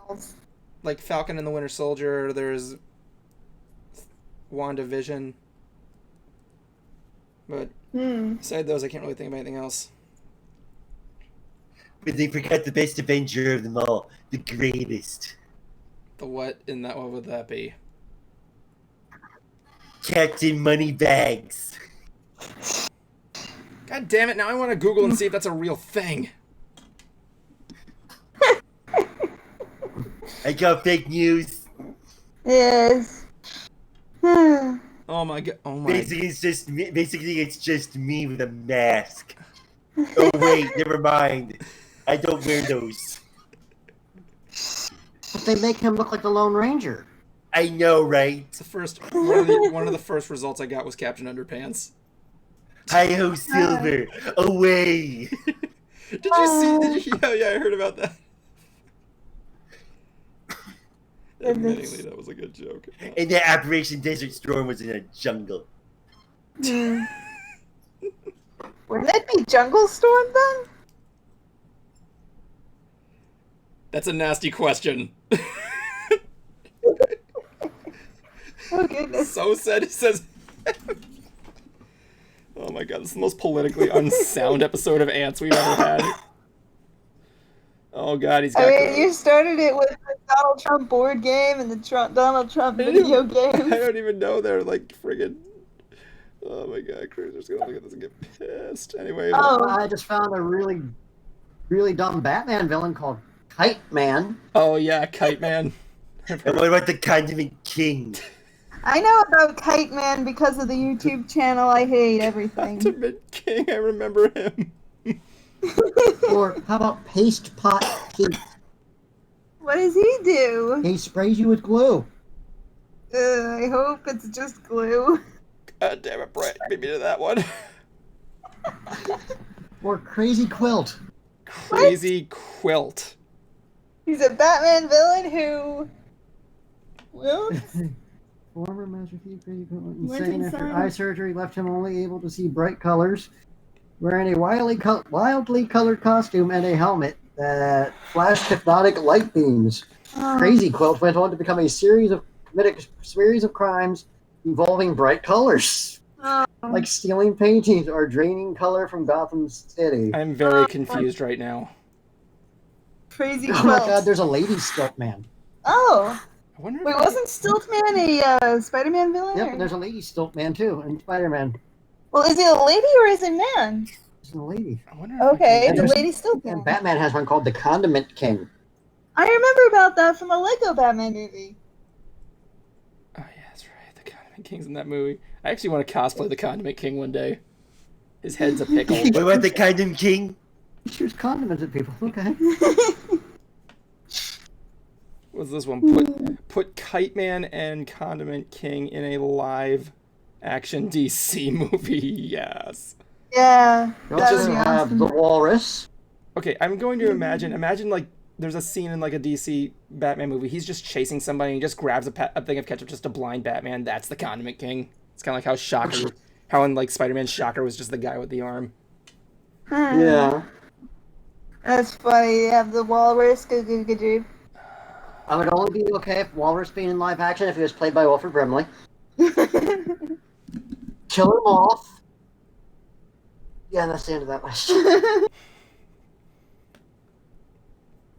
was. Like Falcon and the Winter Soldier. There's WandaVision. But aside those, I can't really think of anything else. But they forgot the best Avenger of them all, the greatest. The what in that? What would that be? Captain Moneybags. God damn it! Now I want to Google and see if that's a real thing. I got fake news. Yes. Oh my god! Oh my! Basically, it's just me with a mask. Oh wait, never mind. I don't wear those. But they make him look like the Lone Ranger. I know, right? It's the first one of the first results I got was Captain Underpants. Hi-ho, Silver, away! Did you see? Yeah, I heard about that. Admittingly, that was a good joke. And that Operation Desert Storm was in a jungle. Wouldn't that be Jungle Storm then? That's a nasty question. Oh goodness. So said. It says. Oh my god, this is the most politically unsound episode of Ants we've ever had. Oh god, he's got. I mean, you started it with the Donald Trump board game and the Donald Trump video I game. don't even know they're like friggin'. Oh my god, Cruiser's gonna look at this and get pissed. Anyway. Oh. I just found a really, really dumb Batman villain called Kite Man. Oh yeah, Kite Man. And what about the Condiment King? I know about Kite Man because of the YouTube channel I Hate Everything. Ultimate King, I remember him. Or how about Paste Pot Pete? What does he do? He sprays you with glue. I hope it's just glue. God damn it, Brett, beat me to that one. Or Crazy Quilt. Crazy Quilt. He's a Batman villain who... Well, Former Master Thief Crazy Quilt went Went insane after insane. eye surgery left him only able to see bright colors. Wearing a wildly colored costume and a helmet that flashed hypnotic light beams. Crazy Quilt went on to become a series of crimes involving bright colors, like stealing paintings or draining color from Gotham City. I'm very confused right now. Crazy Oh Quilt. my god, there's a lady Stilt Man. Oh! I wonder. Wait, wasn't Stiltman a Spider-Man villain? Yep, or- and there's a lady Stilt Man too in Spider-Man. Well, is he a lady or is he a man? There's a lady. I wonder if I Okay, can- the there's- lady And Stiltman. Batman has one called the Condiment King. I remember about that from the Lego Batman movie. Oh yeah, that's right. The Condiment King's in that movie. I actually want to cosplay the Condiment King one day. His head's a pickle. What about the Condiment King? He shoots condiments at people. Okay. What's this one? Put Kite Man and Condiment King in a live action DC movie. Yes. Yeah. We that would also be have awesome. the Walrus. Okay, I'm going to imagine like there's a scene in like a DC Batman movie. He's just chasing somebody and he just grabs a thing of ketchup just to blind Batman. That's the Condiment King. It's kind of like how Shocker, how in like Spider-Man Shocker was just the guy with the arm. Yeah. That's funny. You have the walrus. Goo. I would only be okay if Walrus being in live action if he was played by Wilford Brimley. Killer Moth. Yeah, that's the end of that list.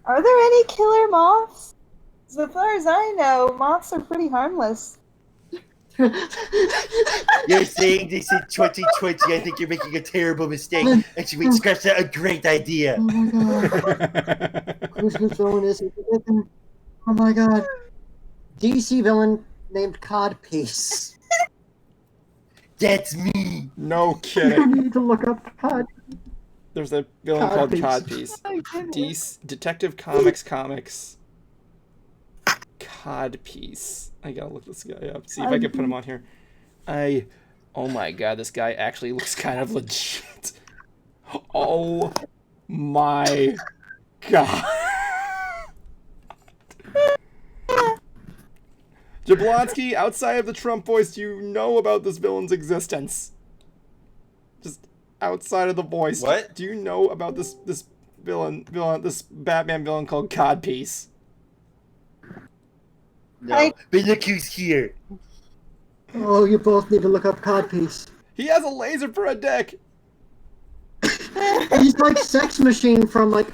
Are there any killer moths? So far as I know, moths are pretty harmless. You're saying this in 2020. I think you're making a terrible mistake. Actually, wait, scratch that. A great idea. Oh my god. Who's the villain is it? Oh my god. DC villain named Codpiece. That's me. No You kidding. need to look up Cod. There's a villain called Codpiece. Codpiece. Detective Comics. Codpiece. I gotta look this guy up. See if I can put him on here. Oh my god, this guy actually looks kind of legit. Oh my god. Jablonski, outside of the Trump voice, do you know about this villain's existence? Just outside of the voice. What? Do you know about this villain, this Batman villain called Codpiece? No. But look who's here. Oh, you both need to look up Codpiece. He has a laser for a dick. He's like Sex Machine from like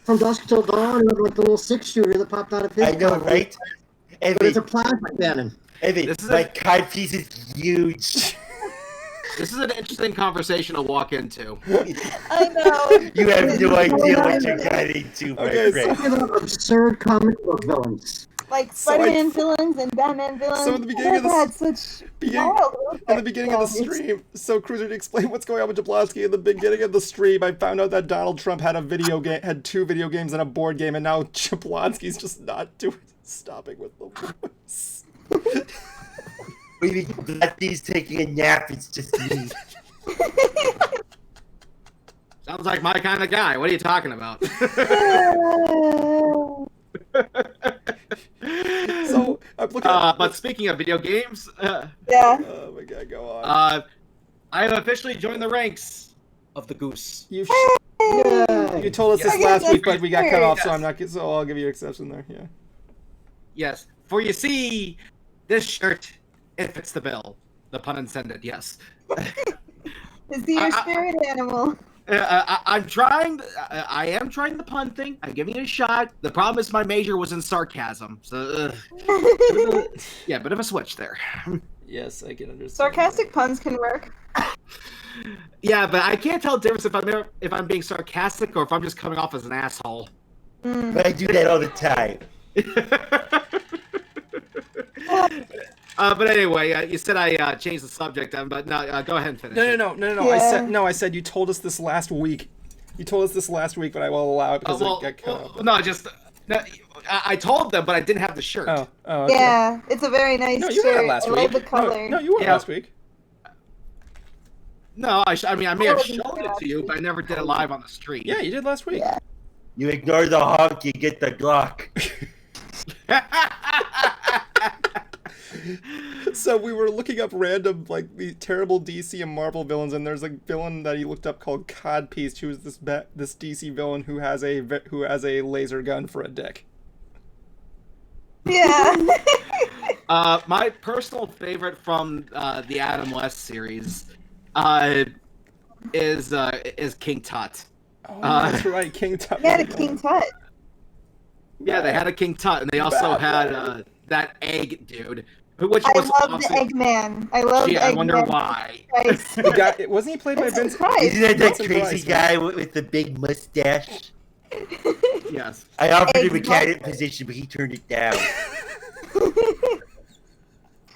from Dusk Till Dawn, like the little 6-shooter that popped out of his I know, pocket. right? But it's a plasma cannon. Evan, This is my a- cod piece is huge. This is an interesting conversation to walk into. I know. You have no idea what you're getting into, my Okay, friend. Talking about absurd comic book villains. Like So I- Spider-Man villains and Batman villains. So at the beginning of had this- such Begin- wild In the beginning of the stream, so Cruiser, to explain what's going on with Jablonski, in the beginning of the stream, I found out that Donald Trump had had 2 video games and a board game, and now Jablonski's just not stopping with the voice. Maybe Blackie's taking a nap. It's just me. Sounds like my kind of guy. What are you talking about? So I'm looking at. But speaking of video games, Yeah. Oh my god, go on. I have officially joined the ranks of the Goose. You Yay. told us this Yeah. last week, but we got cut off, so Yes. I'm not. So I'll give you an exception there. Yeah. Yes, for you see, this shirt, it fits the bill. The pun intended, yes. Is he your spirit animal? I'm trying. I am trying the pun thing. I'm giving it a shot. The problem is my major was in sarcasm, so yeah, bit of a switch there. Yes, I can understand. Sarcastic puns can work. Yeah, but I can't tell the difference if I'm being sarcastic or if I'm just coming off as an asshole. But I do that all the time. But anyway, you said I changed the subject, but no, go ahead and finish. No. Yeah. I said you told us this last week. You told us this last week, but I will allow it because it got cut off. No, I told them, but I didn't have the shirt. Oh, okay. Yeah, it's a very nice No, you were shirt. last I week. love the color. No, you were Yeah. last week. No, I mean I may have wasn't shown there it to you, but I never did it live on the stream. Yeah, you did last week. Yeah. You ignore the honk, you get the Glock. So we were looking up random, like, the terrible DC and Marvel villains, and there's a villain that he looked up called Codpiece, who is this DC villain who has a laser gun for a dick. Yeah. My personal favorite from the Adam West series is King Tut. Oh, that's right, King Tut. Yeah, the King Tut. Yeah, they had a King Tut, and they also had that egg dude, which I was love awesome. the Eggman. I love Gee, the Eggman. I wonder why. Christ. Wasn't he played by That's Vince? Christ. Isn't that Vincent crazy Price, guy with the big mustache? Yes. I offered him a Exactly. cabinet position, but he turned it down.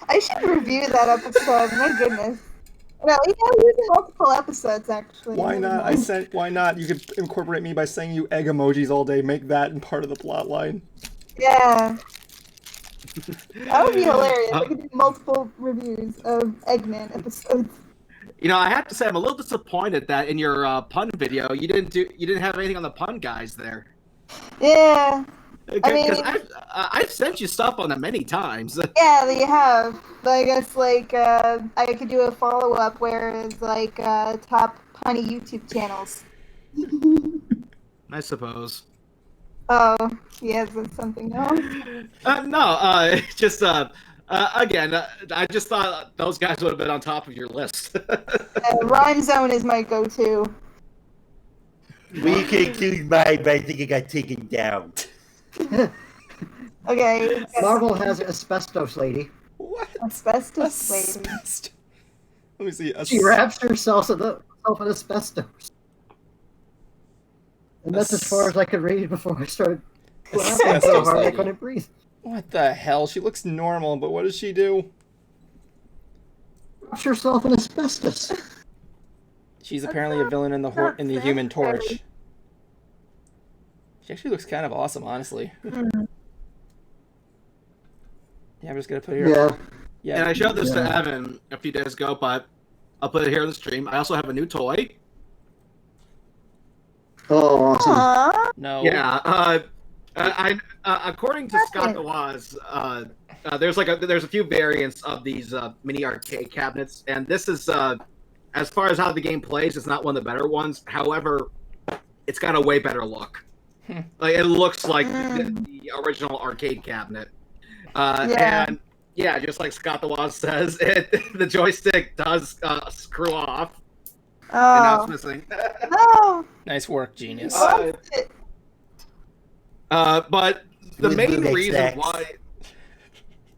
I should review that episode. My goodness. No, he was in multiple episodes actually. Why not? Why not? You could incorporate me by saying you egg emojis all day. Make that in part of the plot line. Yeah. That would be hilarious. I could do multiple reviews of Eggman episodes. You know, I have to say I'm a little disappointed that in your pun video you didn't have anything on the pun guys there. Yeah. Because I've sent you stuff on them many times. Yeah, they have. But I guess like I could do a follow up where it's like top punny YouTube channels. I suppose. Oh, yes, that's something else. Just again, I just thought those guys would have been on top of your list. Rhyme Zone is my go-to. We can include mine, but I think it got taken down. Okay. Marvel has asbestos lady. What? Asbestos lady. Asbestos. Let me see. She wraps herself in asbestos. And that's as far as I could read before I started laughing so Asbestos hard I lady. couldn't breathe. What the hell? She looks normal, but what does she do? Wraps herself in asbestos. She's apparently a villain in the Human Torch. She actually looks kind of awesome, honestly. Yeah, I'm just gonna put it here. Yeah. And I showed this to Evan a few days ago, but I'll put it here in the stream. I also have a new toy. Oh, awesome. Aww. No. Yeah. According to Scott Dawes, there's a few variants of these mini arcade cabinets, and this is as far as how the game plays, it's not one of the better ones. However, it's got a way better look. Like, it looks like the original arcade cabinet. And yeah, just like Scott Dawes says, the joystick does screw off. And now Oh. it's missing. Nice work, genius. But the With main Big reason snacks. why.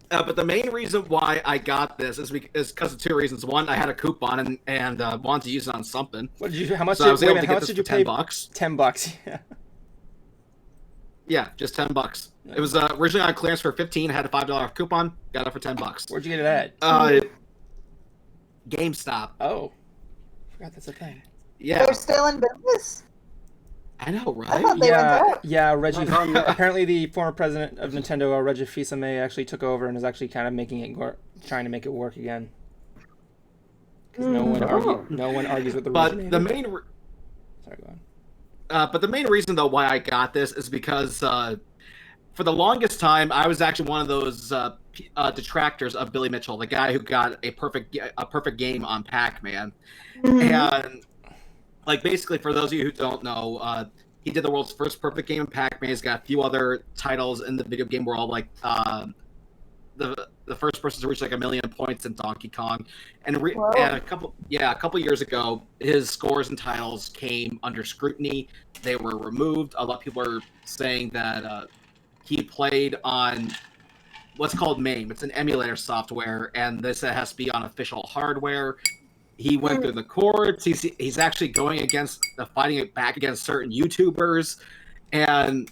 But the main reason why I got this is because of two reasons. One, I had a coupon and wanted to use it on something. What did you? How much? So I was Wait a able minute, to how get much this did you for pay? $10. $10. Yeah. Yeah, just $10. It was originally on clearance for $15. I had a $5 coupon. Got it for $10. Where'd you get it at? GameStop. Oh, forgot that's a thing. Yeah, They're still in business? I know, I right? thought they went out. Yeah. Reggie. Not gone yet. Apparently, the former president of Nintendo, Reggie Fils-Aimé, actually took over and is actually kind of making it trying to make it work again. Because no one argues with the But originator. the main. Sorry, go on. But the main reason, though, why I got this is because for the longest time, I was actually one of those detractors of Billy Mitchell, the guy who got a perfect game on Pac-Man. And, like, basically, for those of you who don't know, he did the world's first perfect game in Pac-Man. He's got a few other titles in the video game world, like the first person to reach like 1 million points in Donkey Kong, and a couple years ago, his scores and titles came under scrutiny. They were removed. A lot of people are saying that he played on what's called MAME. It's an emulator software, and this has to be on official hardware. He went through the courts. He's actually fighting it back against certain YouTubers, and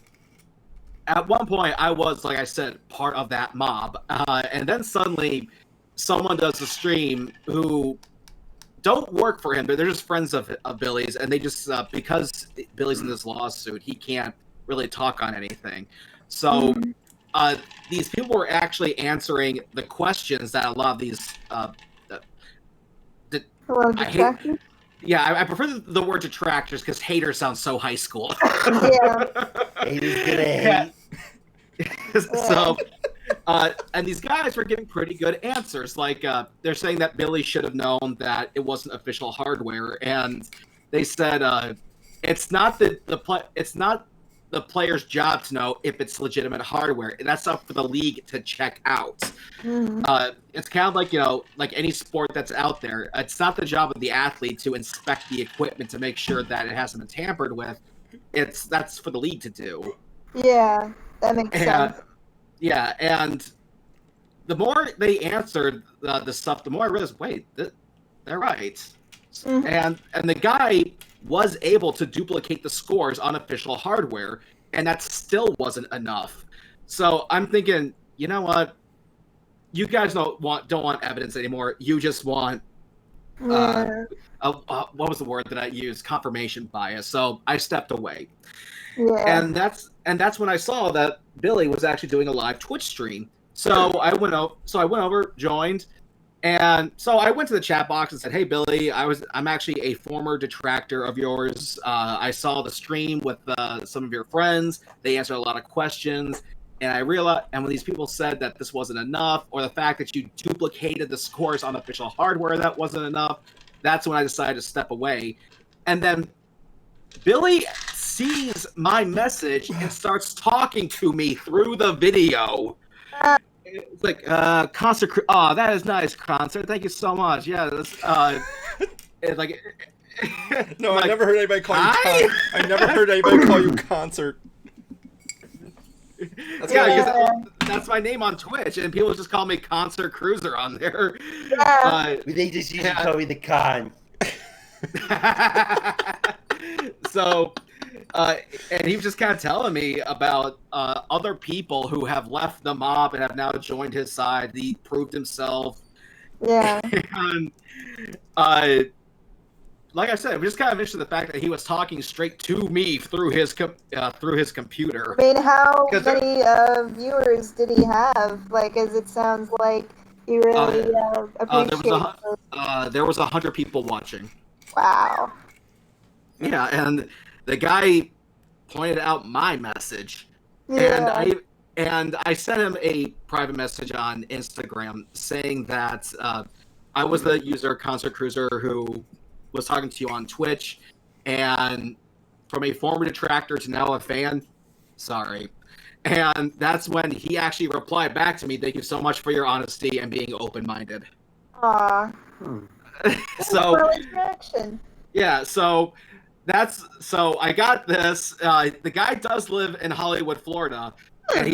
at one point, I was, like I said, part of that mob. And then suddenly, someone does a stream who don't work for him, but they're just friends of Billy's. And they just, because Billy's in this lawsuit, he can't really talk on anything. So these people were actually answering the questions that a lot of these... I prefer the word detractors because hater sounds so high school. Yeah. Haters gonna hate. So, and these guys were giving pretty good answers. Like, they're saying that Billy should have known that it wasn't official hardware, and they said it's not the player's job to know if it's legitimate hardware. That's up for the league to check out. It's kind of like, like any sport that's out there. It's not the job of the athlete to inspect the equipment to make sure that it hasn't been tampered with. That's for the league to do. Yeah, that makes sense. Yeah, and the more they answered the stuff, the more I realized, wait, they're right. And the guy was able to duplicate the scores on official hardware, and that still wasn't enough. So I'm thinking, you know what? You guys don't want evidence anymore. You just want what was the word that I used? Confirmation bias. So I stepped away. Yeah. And that's when I saw that Billy was actually doing a live Twitch stream. So I went over, joined, and so I went to the chat box and said, "Hey Billy, I'm actually a former detractor of yours. I saw the stream with some of your friends. They answered a lot of questions, and I realized, and when these people said that this wasn't enough, or the fact that you duplicated the scores on official hardware that wasn't enough, that's when I decided to step away." And then Billy sees my message and starts talking to me through the video. It's like, concert. Oh, that is nice, concert. Thank you so much. Yeah, that's, it's like. No, like, I never heard anybody call you. I never heard anybody call you concert. Because that's my name on Twitch, and people just call me Concert Cruiser on there. They just used to call me the con. So, and he was just kind of telling me about other people who have left the mob and have now joined his side. He proved himself. Yeah. And, like I said, I'm just kind of interested in the fact that he was talking straight to me through his computer. I mean, how many viewers did he have? Like, as it sounds like he really appreciates there was 100 people watching. Wow. Yeah, and the guy pointed out my message, Yeah. and I sent him a private message on Instagram saying that I was the user Concert Cruiser who was talking to you on Twitch, and from a former detractor to now a fan, sorry. And that's when he actually replied back to me, "Thank you so much for your honesty and being open-minded." Aw. So Well, interaction. yeah, so So I got this. The guy does live in Hollywood, Florida, and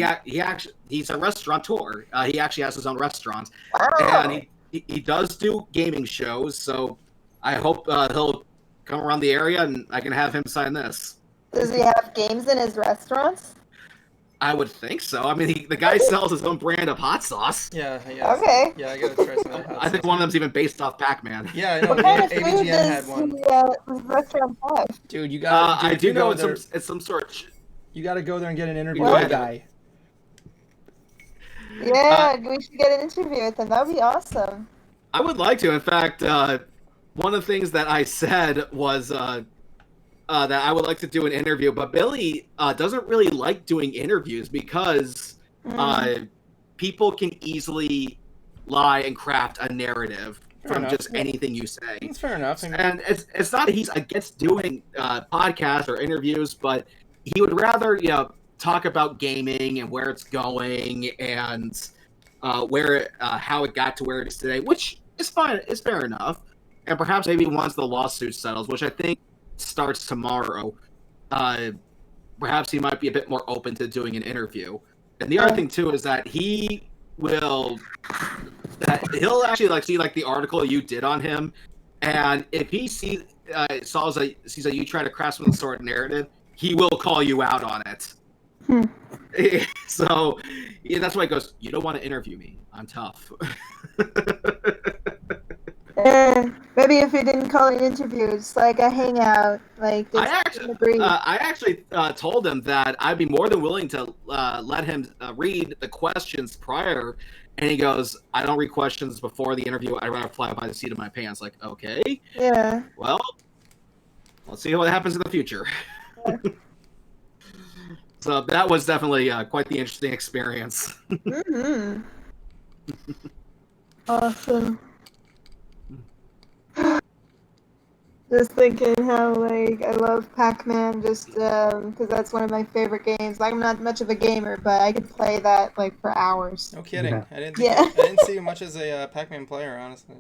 he's a restaurateur. He actually has his own restaurant, and he does do gaming shows. So I hope he'll come around the area and I can have him sign this. Does he have games in his restaurants? I would think so. I mean, the guy sells his own brand of hot sauce. Yeah. Okay. Yeah, I gotta try some of that. I think one of them's even based off Pac-Man. Yeah, I know. What kind of food ABGN had does one. his restaurant have? Dude, you got. I do know it's some sort. You got to go there and get an interview What? with the guy. Yeah, we should get an interview with him. That would be awesome. I would like to. In fact, one of the things that I said was that I would like to do an interview, but Billy doesn't really like doing interviews because people can easily lie and craft a narrative from just anything you say. That's fair enough. And it's not that he's against doing podcasts or interviews, but he would rather talk about gaming and where it's going and how it got to where it is today, which is fine. It's fair enough. And perhaps maybe once the lawsuit settles, which I think starts tomorrow, perhaps he might be a bit more open to doing an interview. And the other thing too is that he'll actually see the article you did on him, and if he sees that you try to craft some sort of narrative, he will call you out on it. So that's why he goes, you don't want to interview me, I'm tough. Maybe if we didn't call it interviews, like a hangout, like this. I actually told him that I'd be more than willing to let him read the questions prior, and he goes, I don't read questions before the interview, I'd rather fly by the seat of my pants. Like, okay. Yeah. Well, let's see what happens in the future. Yeah. So that was definitely quite the interesting experience. Mm-hmm. Awesome. Just thinking how I love Pac-Man just because that's one of my favorite games. I'm not much of a gamer, but I could play that for hours. No kidding. Yeah. I didn't see you much as a Pac-Man player, honestly.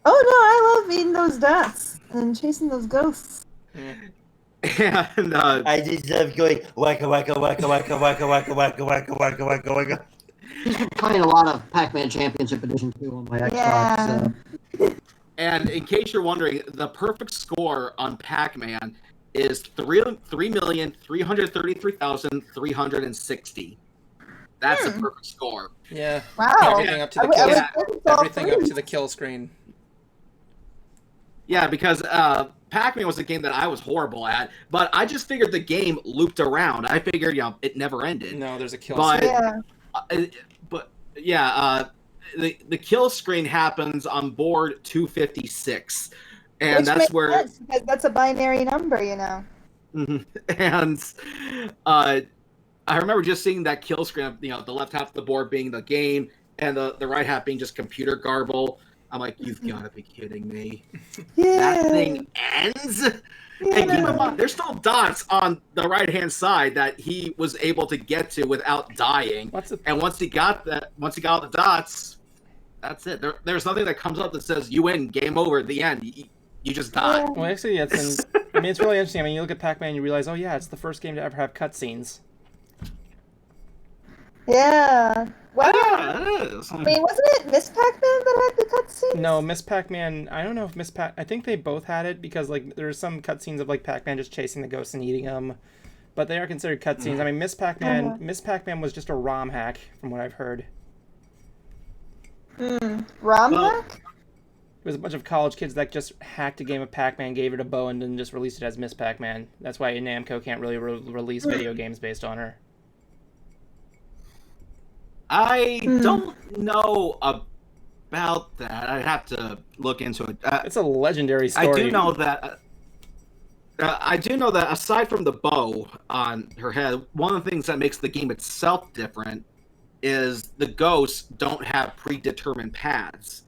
Oh no, I love eating those dots and chasing those ghosts. Yeah. And I just love going waka waka waka waka waka waka waka waka waka waka waka. He's been playing a lot of Pac-Man Championship Edition 2 on my Xbox. Yeah. And in case you're wondering, the perfect score on Pac-Man is 3,333,360. That's the perfect score. Yeah. Wow. Everything up to the kill. Everything up to the kill screen. Yeah, because Pac-Man was a game that I was horrible at, but I just figured the game looped around. I figured, it never ended. No, there's a kill screen. Yeah. The kill screen happens on board 256, and Which that's makes where sense, because that's a binary number, And I remember just seeing that kill screen, the left half of the board being the game, and the right half being just computer garble. I'm like, you've got to be kidding me! Yeah. That thing ends. Yeah. And keep in mind, there's still dots on the right-hand side that he was able to get to without dying. And once he got all the dots, that's it. There's nothing that comes up that says you win, game over, the end. You just die. Well, actually, it's really interesting. I mean, you look at Pac-Man, and you realize, oh yeah, it's the first game to ever have cutscenes. Yeah. Wow. Yeah, it is. I mean, wasn't it Miss Pac-Man that had the cutscenes? No, Miss Pac-Man. I don't know if I think they both had it because there's some cutscenes of Pac-Man just chasing the ghosts and eating them, but they are considered cutscenes. I mean, Miss Pac-Man was just a ROM hack from what I've heard. ROM hack? It was a bunch of college kids that just hacked a game of Pac-Man, gave it a bow, and then just released it as Miss Pac-Man. That's why Namco can't really release video games based on her. I don't know about that. I'd have to look into it. It's a legendary story. I do know that. Aside from the bow on her head, one of the things that makes the game itself different is the ghosts don't have predetermined paths.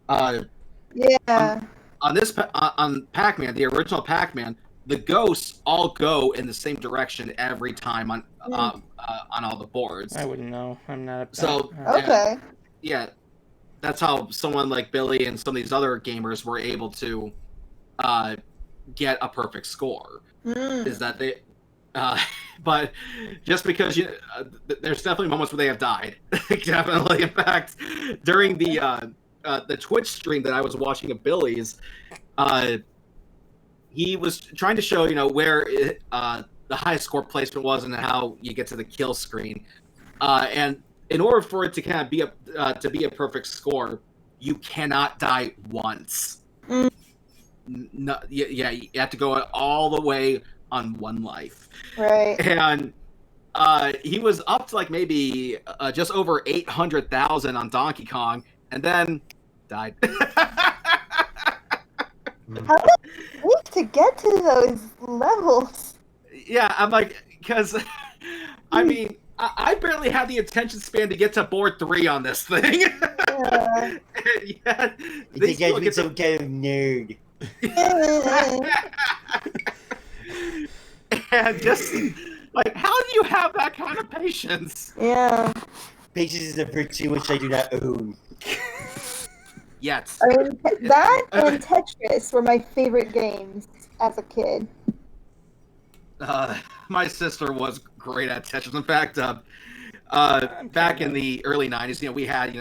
Yeah. On Pac-Man, the original Pac-Man, the ghosts all go in the same direction every time on all the boards. I wouldn't know. I'm not. Okay. Yeah, that's how someone like Billy and some of these other gamers were able to get a perfect score. Mm. Is that they? But just because there's definitely moments where they have died. Definitely, in fact, during the Twitch stream that I was watching of Billy's, he was trying to show where the highest score placement was and how you get to the kill screen. And in order for it to kind of be a perfect score, you cannot die once. Mm. No, yeah, you have to go all the way on one life. Right. And he was up to like maybe just over 800,000 on Donkey Kong, and then died. How did it take to get to those levels? Yeah, I'm like, because I mean, I barely had the attention span to get to board 3 on this thing. Yeah. I think I'd be some kind of nerd. And just like, how do you have that kind of patience? Yeah. Patience is a virtue which I do not own. Yet. I mean, that and Tetris were my favorite games as a kid. My sister was great at Tetris. In fact, back in the early 90s, we had,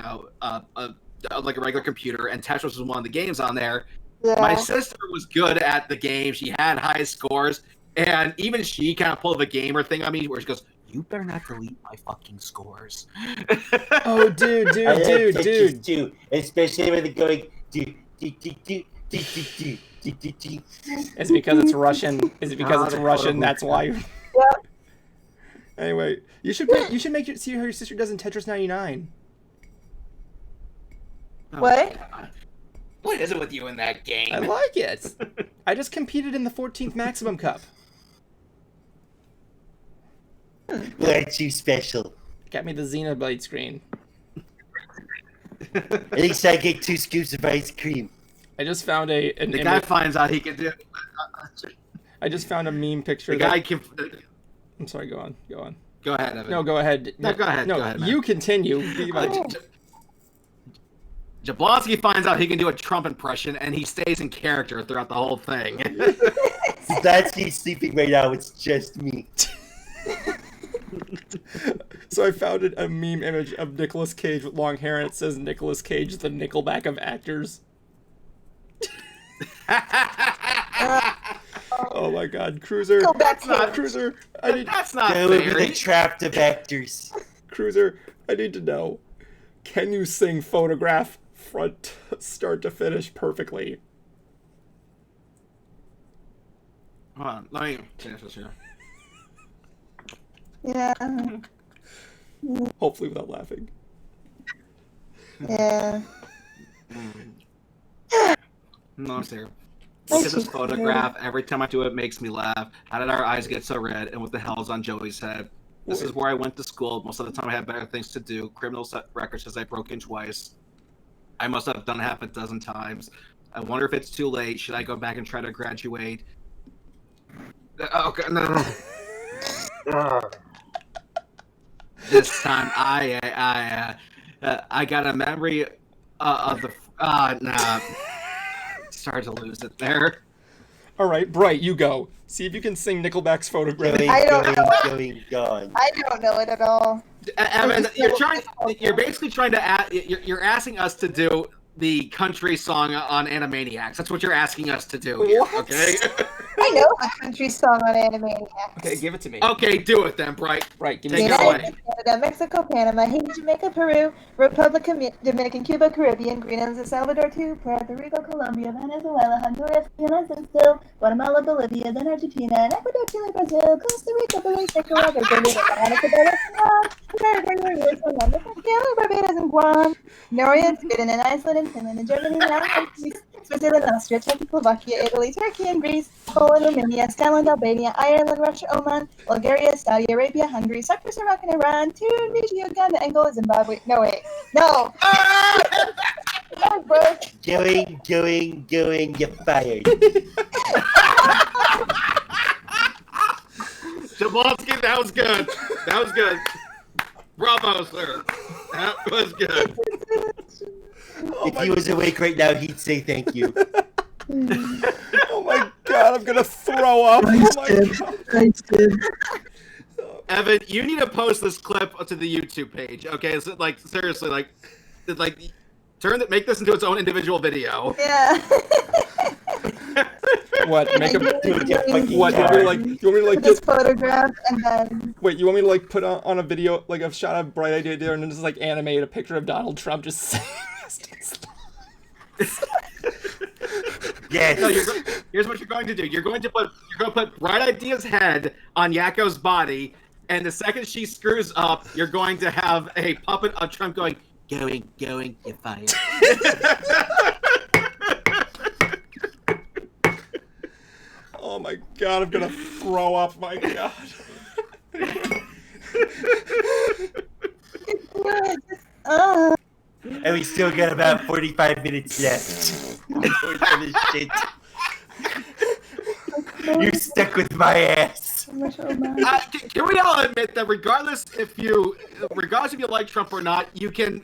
like a regular computer, and Tetris was one of the games on there. Yeah. My sister was good at the game. She had high scores, and even she kind of pulled a gamer thing on me where she goes, "You better not delete my fucking scores." Oh, dude. Too, especially when they're going do. Is it because it's Russian? Is it because it's Russian? That's why. Yeah. Anyway, you should see how your sister does in Tetris 99. What? What is it with you in that game? I like it. I just competed in the 14th Maximum Cup. Aren't you special? Got me the Xenoblade screen. At least I get 2 scoops of ice cream. I just found an The guy image. finds out he can do. I just found a meme picture. The guy can. I'm sorry. Go on. Go ahead, Evan. No, go ahead. No, go ahead. No, Go ahead, man. you continue. Jablonski finds out he can do a Trump impression, and he stays in character throughout the whole thing. He's sleeping right now. It's just me. So I found a meme image of Nicolas Cage with long hair, and it says Nicolas Cage, the Nickelback of actors. Oh my God, Cruiser! That's not- Cruiser! That's not Go with fair. the trapped of actors. Cruiser, I need to know. Can you sing Photograph front start to finish perfectly? Hold on, let me finish this here. Yeah. Hopefully without laughing. Yeah. No, sir. Look at this photograph. Every time I do it, it makes me laugh. How did our eyes get so red? And what the hell is on Joey's head? This is where I went to school. Most of the time I had better things to do. Criminal record says I broke in twice. I must have done half a dozen times. I wonder if it's too late. Should I go back and try to graduate? Okay, no. This time I got a memory of the nah. Started to lose it there. All right, Bright, you go. See if you can sing Nickelback's Photograph. I don't know. Gone. I don't know it at all. Evan, you're basically trying to you're asking us to do the country song on Animaniacs. That's what you're asking us to do here, What? okay? I know a country song on Animaniacs. Okay, give it to me. Okay, do it then, Bright. Right, give me Take the it song. away. Canada, Mexico, Panama, Haiti, Jamaica, Peru, Republic, Dominican, Cuba, Caribbean, Greenland, El Salvador, too, Puerto Rico, Colombia, Venezuela, Honduras, Guyana, Brazil, Guatemala, Bolivia, then Argentina, and Ecuador, Chile, Brazil, Costa Rica, Belize, Nicaragua, Bolivia, Dominica, Barbados, and Guam, Norway, Sweden, and Iceland, and Finland, and Germany, and Switzerland, Austria, Czechoslovakia, Italy, Turkey, and Greece, Poland, Romania, Scotland, Albania, Ireland, Russia, Oman, Bulgaria, Saudi Arabia, Hungary, Cyprus, Iraq, and Iran, Tunisia, Uganda, Angola, Zimbabwe. No, wait. No! Oh, bro. Going, you're fired. Jablonski, that was good. That was good. Bravo, sir. That was good. If he was awake right now, he'd say thank you. Oh my God. god, I'm gonna throw up. Oh my god. Thanks, kid. Evan, you need to post this clip to the YouTube page. Okay, so, like seriously, like make this into its own individual video. Yeah. What? Make a Dude, you fucking what? You want me to like This get? photograph and then Wait, you want me to like put on a video like a shot of Bright Idea there and then just like animate a picture of Donald Trump just saying Yes. No, here's what you're going to do. You're going to put Bright Idea's head on Yakko's body, and the second she screws up, you're going to have a puppet of Trump going, you're fired. Oh my god, I'm gonna throw up, my god. And we still got about 45 minutes left. Before this shit. You're stuck with my ass. Can we all admit that regardless if you like Trump or not, you can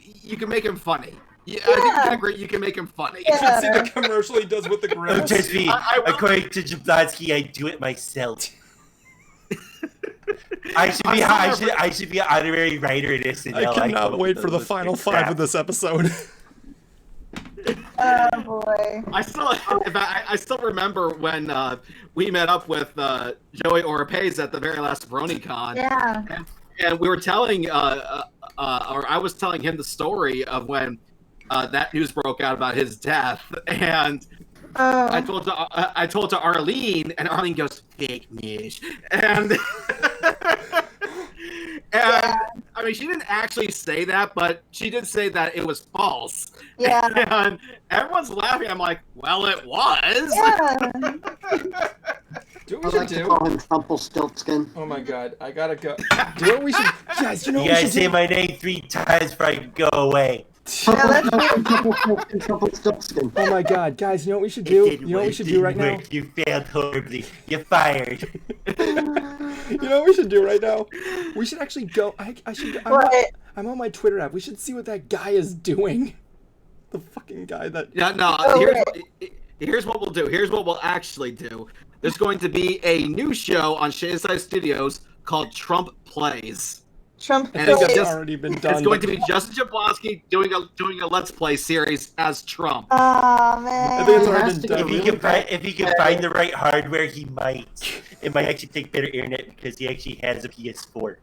make him funny. Yeah, I think you can agree. You can make him funny. You should see the commercial he does with the Oh, grill. trust me. According to Jablonski, I do it myself. I should be an honorary writer in this. I cannot wait for the final five of this episode. oh boy. I still remember when we met up with Joey Oropez at the very last BronyCon. Yeah. And we were telling, or I was telling him the story of when that news broke out about his death, and I told to Arlene, and Arlene goes, "Fake news," and I mean, she didn't actually say that, but she did say that it was false. Yeah. And everyone's laughing. I'm like, well, it was. Yeah. Do I what we like should to do. call him Trumpelstiltskin. Oh my god, I gotta go. Do what we should. Guys, you know You what we guys should say do? my name 3 times before I go away. Trumpelstiltskin. Oh my god, guys, you know what we should do? It didn't You know what we work, should do right didn't now? work. You failed horribly. You're fired. You know what we should do right now? We should actually go. I'm on my Twitter app. We should see what that guy is doing. The fucking guy that. Yeah, no. Oh, Here's what we'll do. Here's what we'll actually do. There's going to be a new show on Shadeside Studios called Trump Plays. Trump. And I think it's that's just- already been done. It's going to be Justin Jablonski doing a Let's Play series as Trump. Oh man. I think it's He already has been to done. If he can find the right hardware, he might. It might actually take better internet because he actually has a PS4.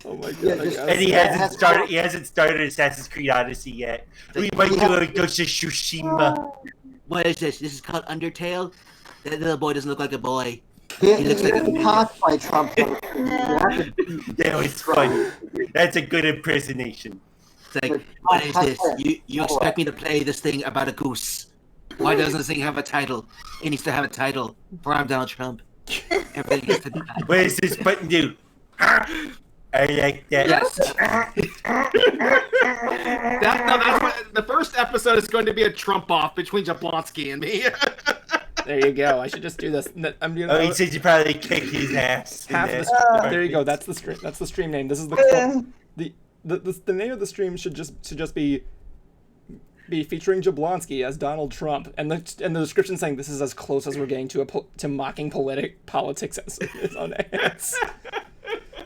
Oh my god. Yeah, I just- guess. And he Yeah, hasn't started. He hasn't started Assassin's Creed Odyssey yet. We might do a Ghost of Tsushima. What is this? This is called Undertale? That little boy doesn't look like a boy. He looks like a gets caught by Trump. That was fun. That's a good impersonation. It's like, what is this? You expect me to play this thing about a goose? Why doesn't this thing have a title? It needs to have a title. Or I'm Donald Trump. Everything needs to be titled. What does this button do? I like that. Yes. That's what, the first episode is going to be a Trump off between Jablonski and me. There you go. I should just do this. I'm doing Oh, he said you probably kicked his ass. in half that of the. department. There you go. That's the stream. That's the stream name. This is the the name of the stream should just be featuring Jablonski as Donald Trump, and the description saying this is as close as we're getting to mocking politics as on ads.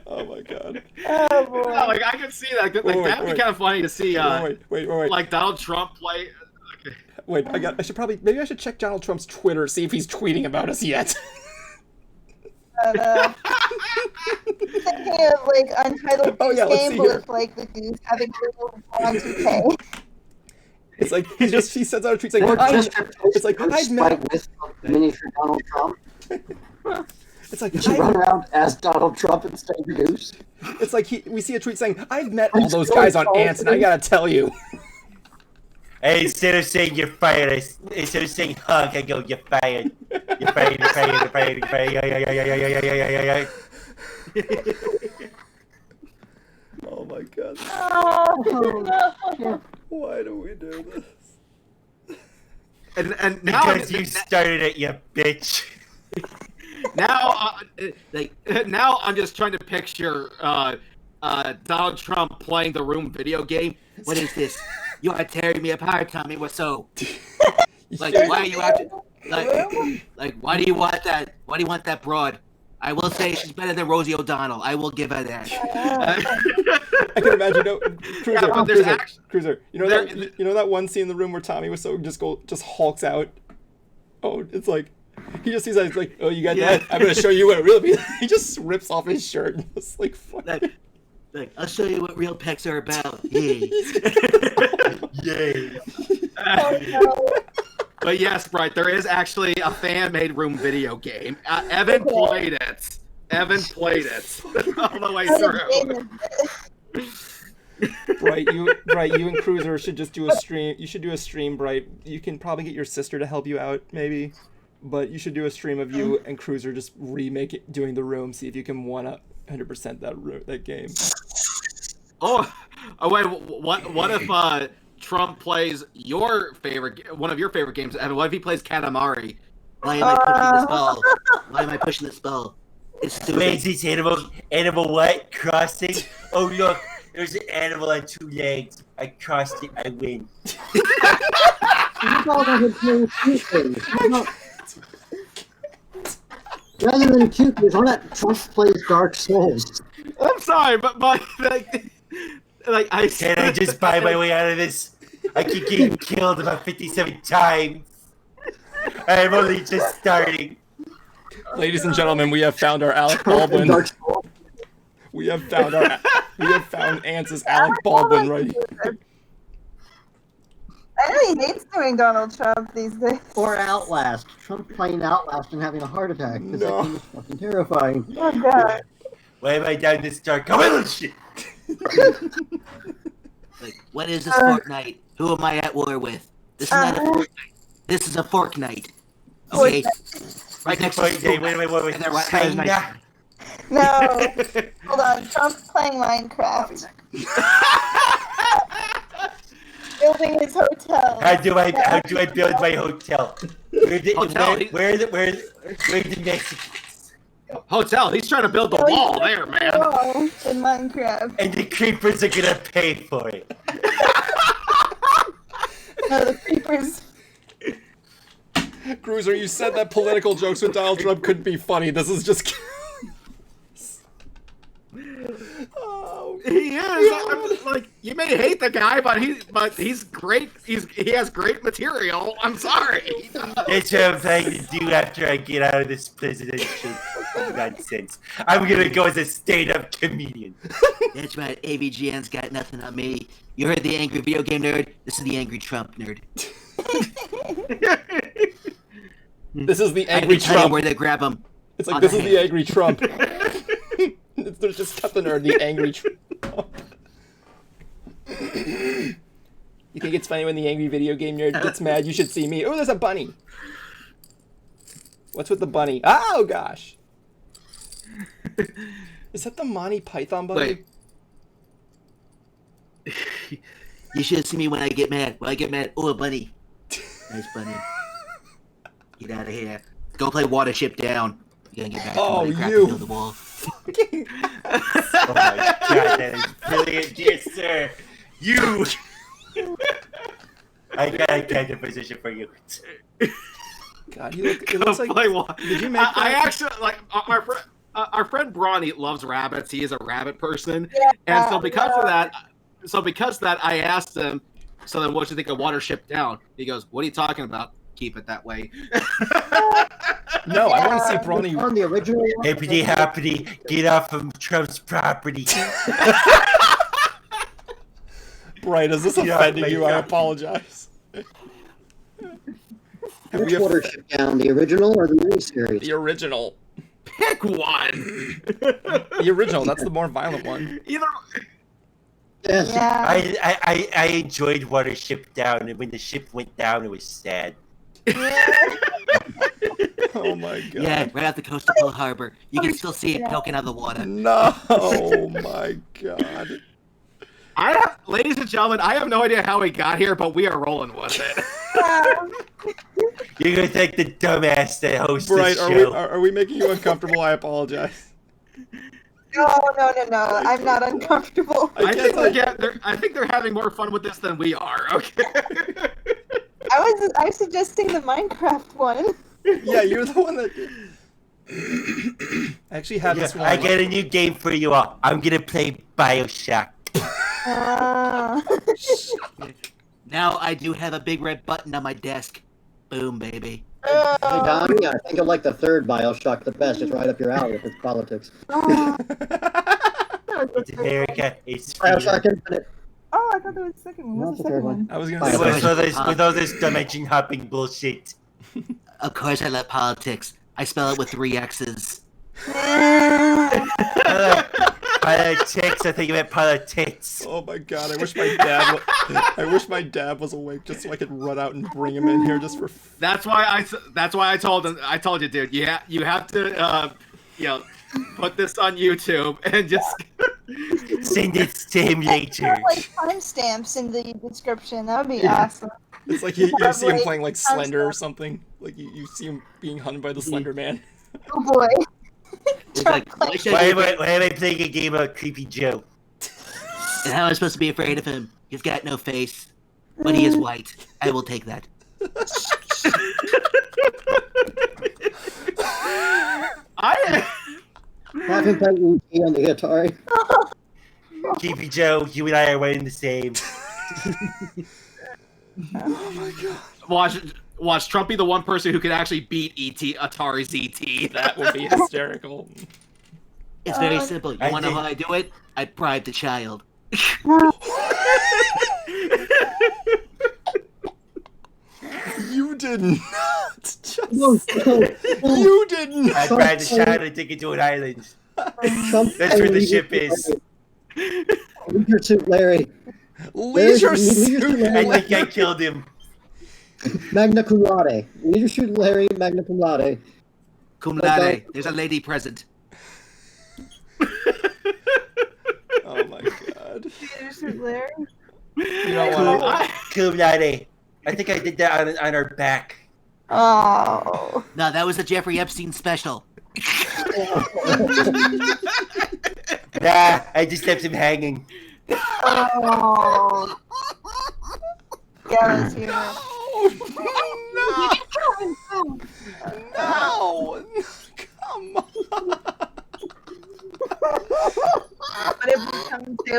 Oh my god. Oh boy. No, like I can see that. Like Wait, that'd be wait. kind of funny to see. Wait. Like Donald Trump play. Okay. Wait, maybe I should check Donald Trump's Twitter, see if he's tweeting about us yet. Thinking of like Untitled Oh, yeah, let's game see but here. with like the goose having a little blonde toupee. It's like he sends out a tweet saying, Or I've just like, I've met- with miniature Donald Trump. it's like Did you run around as Donald Trump instead of the goose? it's like we see a tweet saying, I've met all those guys on Ants, and I gotta tell you. And instead of saying you're fired, instead of saying hug, I go, you're fired. You're fired, you're fired, you're fired, you're fired. Yeah. Oh my god. Oh, Why do we do this? And now Because you started it, you bitch. now now I'm just trying to picture Donald Trump playing the Room video game. What is this? You are tearing me apart, Tommy. What's so? Like, why are you out? Like, why do you want that? Why do you want that broad? I will say she's better than Rosie O'Donnell. I will give her that. I can imagine. No, Cruiser, Yeah, but there's Cruiser. You know that one scene in the room where Tommy was so just hulks out. Oh, it's like he just sees that. He's like, oh, you got that? I'm gonna show you what it really. He just rips off his shirt and it's like, fuck. Like, I'll show you what real pecs are about. Yay! Yay! Oh, no. But yes, right, there is actually a fan-made room video game. Evan played it. All the way through. Bright, you and Cruiser should just do a stream. You should do a stream, Bright. You can probably get your sister to help you out, maybe. But you should do a stream of you and Cruiser just remake it, doing the room. See if you can 100% that game. Oh wait, what if Trump plays one of your favorite games, Evan? What if he plays Katamari? Why am I pushing this ball? Why am I pushing this ball? It's stupid. Wait, is this animal what? Crossing? Oh look, there's an animal on 2 legs. I crossed it, I win. Rather than cute, why not Trump plays Dark Souls? I'm sorry, but I Can I just buy my way out of this? I keep getting killed about 57 times. I'm only just starting. Ladies and gentlemen, we have found our Alec Baldwin. We have found Ance's Alec Baldwin right here. I know he hates doing Donald Trump these days. Or Outlast. Trump playing Outlast and having a heart attack. Because that game is fucking terrifying. Oh god. Why am I down this dark? Come on, shit! Like, what is this Fortnite? Who am I at war with? This is not a Fortnite. This is a Fortnite. Okay. Right next to Wait, and they're right behind my- China? No. Hold on. Trump's playing Minecraft. Building his hotel. How do I build my hotel? Where the Mexicans? Hotel. He's trying to build the wall there, man. Wall in Minecraft. And the creepers are gonna pay for it. No, the creepers. Cruiser, you said that political jokes with Donald Trump couldn't be funny. This is just. Oh, he is. Like, you may hate the guy, but he's great. He has great material. I'm sorry. That's what I'm planning to do after I get out of this presidential nonsense. I'm gonna go as a stand-up comedian. That's right. AVGN's got nothing on me. You heard the angry video game nerd? This is the angry Trump nerd. This is the angry Trump. Where they grab him. It's like, this is the angry Trump. There's just got the nerd, the angry Trump. You think it's funny when the angry video game nerd gets mad? You should see me. Oh, there's a bunny. What's with the bunny? Oh, gosh. Is that the Monty Python bunny? Wait. You should see me when I get mad. When I get mad, oh, a bunny. Nice bunny. Get out of here. Go play Watership Down. You gotta get back to Minecraft and build the wall. Oh my god, that is brilliant, dear sir. You. I got a kind of position for you. God, it looks like. Did you make that? I actually like our friend Brony loves rabbits. He is a rabbit person, and so because of that, I asked him. So then, what do you think of Watership Down? He goes, "What are you talking about? Keep it that way." No, I want to see Brony. On the original. Hippity hoppity, get off from Trump's property. Bright, is this offending you? I apologize. Which Watership Down, the original or the miniseries? The original. Pick one. The original. That's the more violent one. Either. Yes. Yeah. I enjoyed Watership Down, and when the ship went down, it was sad. Oh my god. Yeah, right off the coast of Pearl Harbor. You can still see it poking out of the water. No, oh my god. Ladies and gentlemen, I have no idea how we got here, but we are rolling with it. You're gonna thank the dumbass that hosts Bright, the show. are we making you uncomfortable? I apologize. No. I'm not uncomfortable. I think they're having more fun with this than we are. Okay. I was suggesting the Minecraft one. Yeah, you're the one that. I actually have this one. I get a new game for you all. I'm gonna play Bioshock. Now I do have a big red button on my desk. Boom, baby. Hey, Donnie, I think I like the third Bioshock the best. It's right up your alley if it's politics. It's America. It's Bioshock freedom. Infinite. Oh, I thought there was a second one. What's the second one? I was gonna With say. all this dimension hopping bullshit. Of course I love politics. I spell it with 3 X's. Politics. I think you meant politics. Oh my god! I wish my dad was awake just so I could run out and bring him in here just for. That's why I told him. I told you, dude. You have to put this on YouTube and just send it to him later. Like timestamps in the description. That would be awesome. It's like you see him playing like Slender or something. Like you see him being hunted by the Slender Man. Oh boy. It's like, Why am I playing a game about Creepy Joe? And how am I supposed to be afraid of him? He's got no face, but he is white. I will take that. Have him play E.T. on the Atari. Creepy Joe, you and I are one and the same. Oh my god! Watch Trump be the one person who can actually beat Atari's E.T. That would be hysterical. It's very simple. You want to know how I do it? I bribe the child. You did not. No, You didn't. I tried the child and take it to an island. Trump, That's where the ship is. Leisure Suit Larry. Leisure Leisure Suit. Suit I Larry. think I killed him. Magna cum laude. Leisure Suit Larry, magna cum laude. Cum laude. There's a lady present. Oh my god. Larry? You know what? Cum laude. I think I did that on our back. Oh. No, that was the Jeffrey Epstein special. Nah, I just left him hanging. Oh. Yeah, that's humor. No! No! Come on! What have we come to?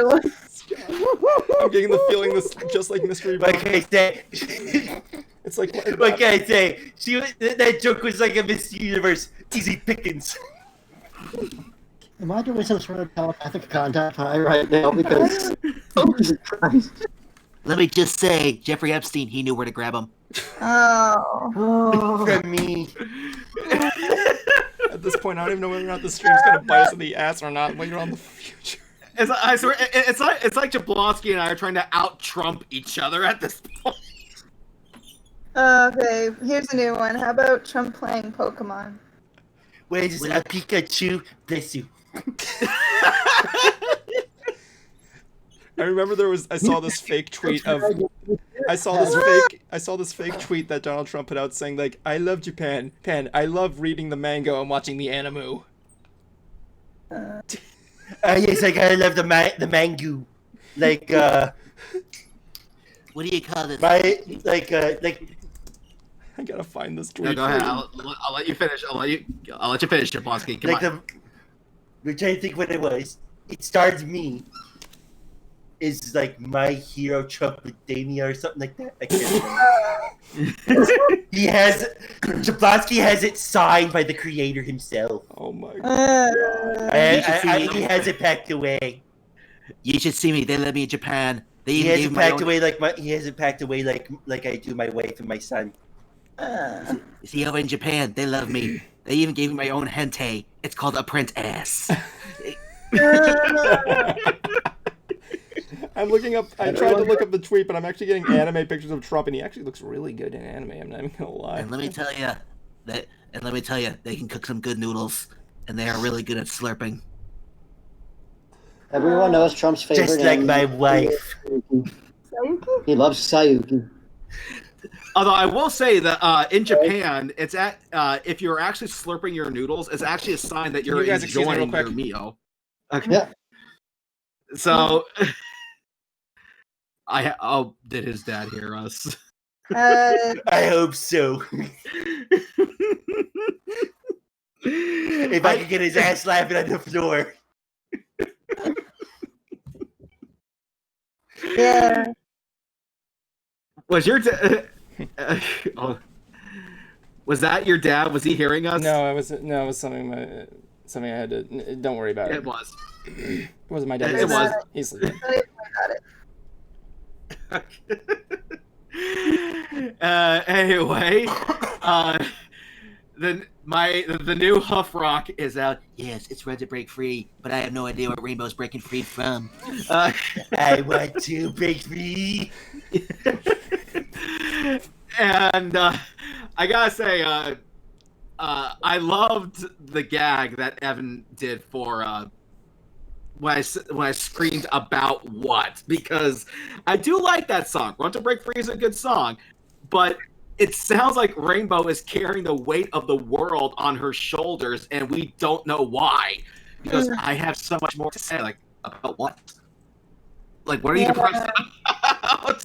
I'm getting the feeling this just like Mystery Box. Like I said, It's like what can I say? That joke was like a Miss Universe easy pickings. Am I doing some sort of telepathic contact high right now? Because, oh, Jesus Christ. Let me just say, Jeffrey Epstein, he knew where to grab him. Oh. From me. At this point, I don't even know whether or not the stream's gonna bite us in the ass or not later on in the future. I swear, it's like Jablonski and I are trying to out-Trump each other at this point. Okay, here's a new one. How about Trump playing Pokemon? Where's a Pikachu? Bless you. I remember I saw this fake tweet of I saw this fake tweet that Donald Trump put out saying like, I love Japan. I love reading the manga and watching the anime. Yes, like I love the mangu. Like What do you call this? like I gotta find this No, tweet. go ahead. I'll let you finish. I'll let you finish, Jablonski. Come like on. we're trying to think what it was. It stars me. Is like my hero Trumpdemia or something like that. I can't remember. Jablonski has it signed by the creator himself. Oh my god. He has it packed away. You should see me. They let me in Japan. They He even has gave it me my packed own... away he has it packed away like I do my wife and my son. See, over in Japan, they love me. They even gave me my own hentai. It's called Apprentice. I'm looking up. I tried to look up the tweet, but I'm actually getting anime pictures of Trump, and he actually looks really good in anime. I'm not even gonna lie. And let me tell you, they can cook some good noodles, and they are really good at slurping. Everyone knows Trump's favorite Just like anime. my wife. He loves Sayuki. Although I will say that in Japan, it's if you're actually slurping your noodles, it's actually a sign that you're You guys excuse me real enjoying quick? your meal. Okay. Yeah. So, did his dad hear us? I hope so. If I could get his ass slapping on the floor. Yeah. Was your was that your dad? Was he hearing us? No, it was something I had to. Don't worry about it. It was. It wasn't my dad. It was. He's sleeping. Anyway, the new Huff Rock is out. Yes, it's red to break free, but I have no idea what Rainbow's breaking free from. I want to break free. And I gotta say, I loved the gag that Evan did for when I screamed about what, because I do like that song. Run to Break Free is a good song, but it sounds like Rainbow is carrying the weight of the world on her shoulders, and we don't know why. Because I have so much more to say, like, about what? Like, what are you depressed about?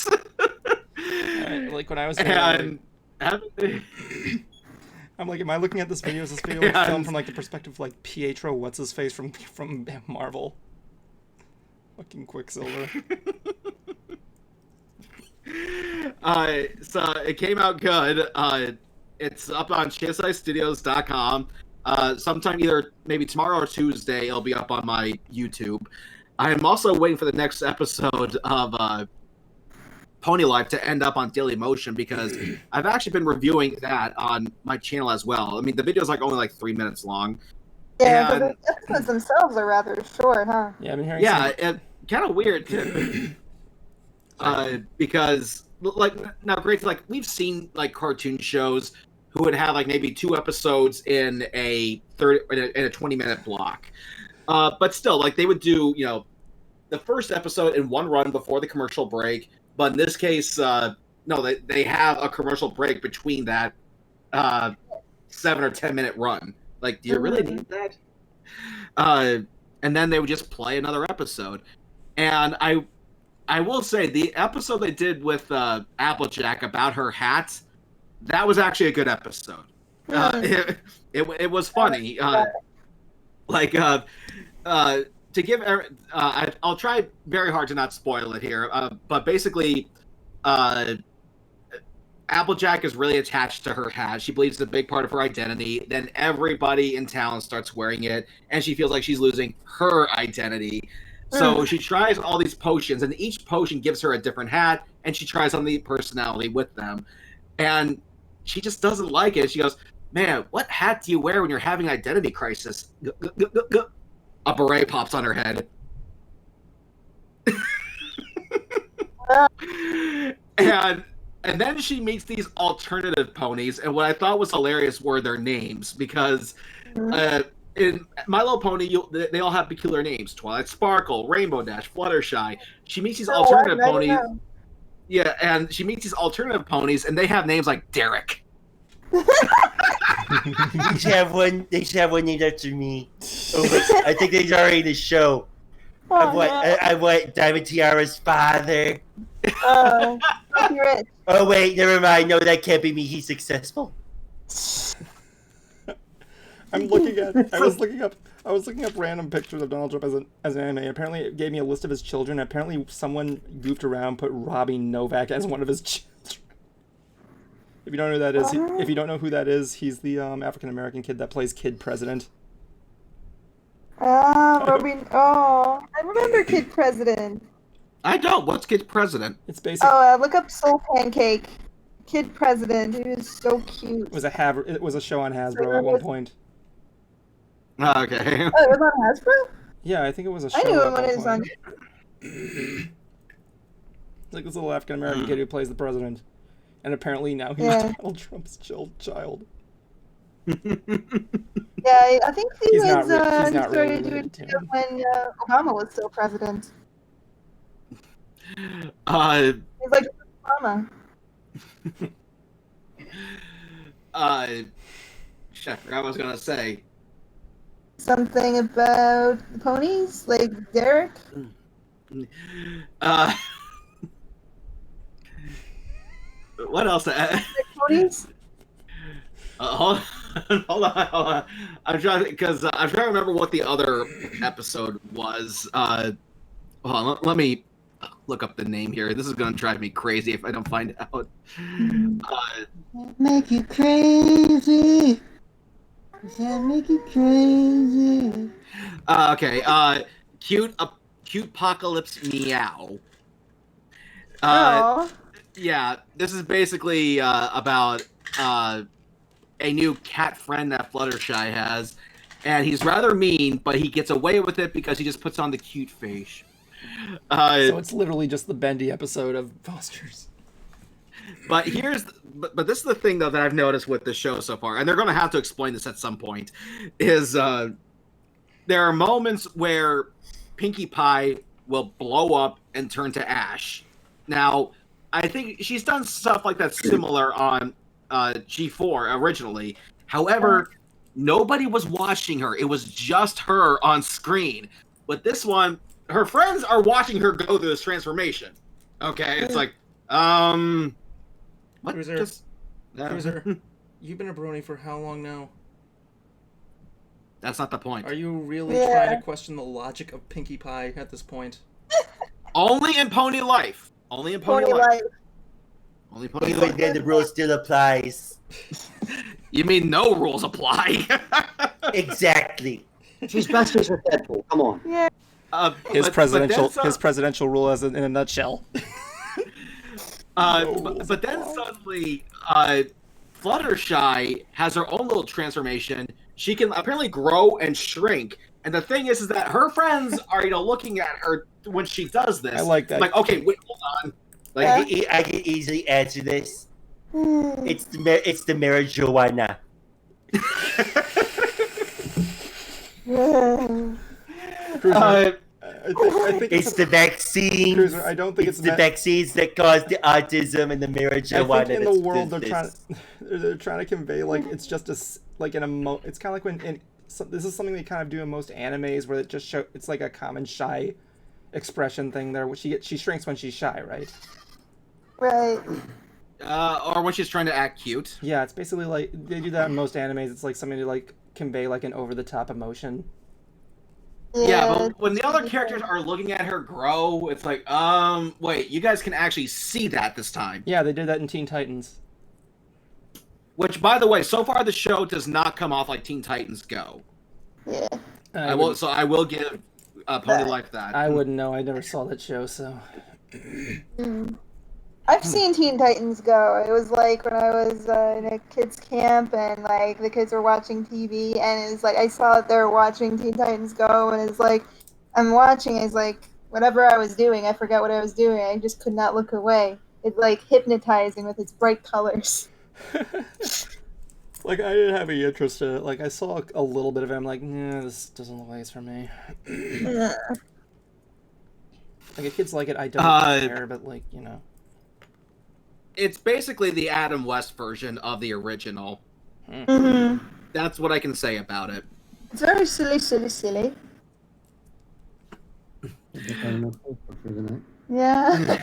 Like when I was And I'm like, am I looking at this video? Is this video filmed from like the perspective of like Pietro, what's his face from Marvel? Fucking Quicksilver. So it came out good. It's up on ChisiStudios.com. Sometime either maybe tomorrow or Tuesday, it'll be up on my YouTube. I am also waiting for the next episode of Pony Life to end up on Daily Motion, because I've actually been reviewing that on my channel as well. I mean, the video's like only like 3 minutes long. Yeah, but the episodes themselves are rather short, huh? Yeah, I've been hearing. Yeah, kind of weird too. Because like now, great. Like we've seen like cartoon shows who would have like maybe 2 episodes in a 20-minute block, but still, like they would do the first episode in one run before the commercial break. But in this case, no, they have a commercial break between that 7 or 10-minute run. Like, do you really need that? And then they would just play another episode. And I will say, the episode they did with Applejack about her hat, that was actually a good episode. It was funny. To give, I'll try very hard to not spoil it here, but basically, Applejack is really attached to her hat. She believes it's a big part of her identity. Then everybody in town starts wearing it, and she feels like she's losing her identity. So she tries all these potions, and each potion gives her a different hat, and she tries on the personality with them. And she just doesn't like it. She goes, "Man, what hat do you wear when you're having an identity crisis?" A beret pops on her head. And then she meets these alternative ponies, and what I thought was hilarious were their names, because in My Little Pony, they all have peculiar names: Twilight Sparkle, Rainbow Dash, Fluttershy. She meets these alternative ponies. Yeah, and she meets these alternative ponies, and they have names like Derek. They should have one named after me. Oh, wait, I think there's already the show. I want Diamond Tiara's father. Oh, you're rich. Oh wait, never mind. No, that can't be me. He's successful. I was looking up random pictures of Donald Trump as an anime. Apparently, it gave me a list of his children. Apparently, someone goofed around, put Robbie Novak as one of his children. If you don't know who that is, if you don't know who that is, he's the African American kid that plays Kid President. Robin. Oh, I remember Kid President. I don't. What's Kid President? It's basically. Oh, look up Soul Pancake. Kid President. He was so cute. It was a show on Hasbro at one point. Okay. Oh, it was on Hasbro? Yeah, I think it was a show. I knew at him when one it was on. point. It's like this little African American kid who plays the president. And apparently now he's Donald Trump's child. Yeah, I think he started doing it when Obama was still president. He's like Obama. Shit, I forgot what I was gonna say. Something about the ponies, like Derek. What else? Ponies? Hold hold on. I'm trying to remember what the other episode was. Hold on, let me look up the name here. This is going to drive me crazy if I don't find out. Make you crazy. Make you crazy. Okay. Cute apocalypse meow. Oh. Yeah, this is basically about a new cat friend that Fluttershy has, and he's rather mean, but he gets away with it because he just puts on the cute face. So it's literally just the Bendy episode of Foster's. But this is the thing though that I've noticed with the show so far, and they're going to have to explain this at some point, is there are moments where Pinkie Pie will blow up and turn to ash. Now, I think she's done stuff like that similar on G4 originally. However, nobody was watching her. It was just her on screen. But this one, her friends are watching her go through this transformation. Okay, it's like, what? Cruiser, Just, Cruiser, you've been a brony for how long now? That's not the point. Are you really trying to question the logic of Pinkie Pie at this point? Only in Pony Life. Only in Pony Life. Only Pony Even Life. then, the rule still applies. You mean no rules apply? Exactly. She's besties with Deadpool. Come on. Yeah. His presidential rule as in a nutshell. But then suddenly, Fluttershy has her own little transformation. She can apparently grow and shrink. And the thing is that her friends are, looking at her when she does this. I like that. Like, okay, wait, hold on. Like, I can easily answer this. It's the marijuana. Cruiser, I think It's the vaccines. Cruiser, I don't think it's the vaccines that cause the autism and the marijuana. I think in the that's world business. they're trying to convey like it's just it's kind of like when this is something they kind of do in most animes where it just it's like a common shy expression thing there. She shrinks when she's shy, right? Right. Or when she's trying to act cute. Yeah, it's basically like they do that in most animes. It's like something to like convey like an over the top emotion. Yeah, but when the other characters are looking at her grow, it's like, wait, you guys can actually see that this time. Yeah, they did that in Teen Titans. Which, by the way, so far the show does not come off like Teen Titans Go. Yeah. I will give Pony Life that. I wouldn't know. I never saw that show, so. I've seen Teen Titans Go. It was like when I was in a kids camp and like the kids were watching TV and it's like I saw that they were watching Teen Titans Go and it's like I'm watching. It's like whatever I was doing, I forgot what I was doing. I just could not look away. It's like hypnotizing with its bright colors. Like I didn't have any interest in it. Like I saw a little bit of it. I'm like, nah, this doesn't look like it's for me. Like if kids like it, I don't care. But like it's basically the Adam West version of the original. Mm-hmm. That's what I can say about it. It's very silly. Yeah.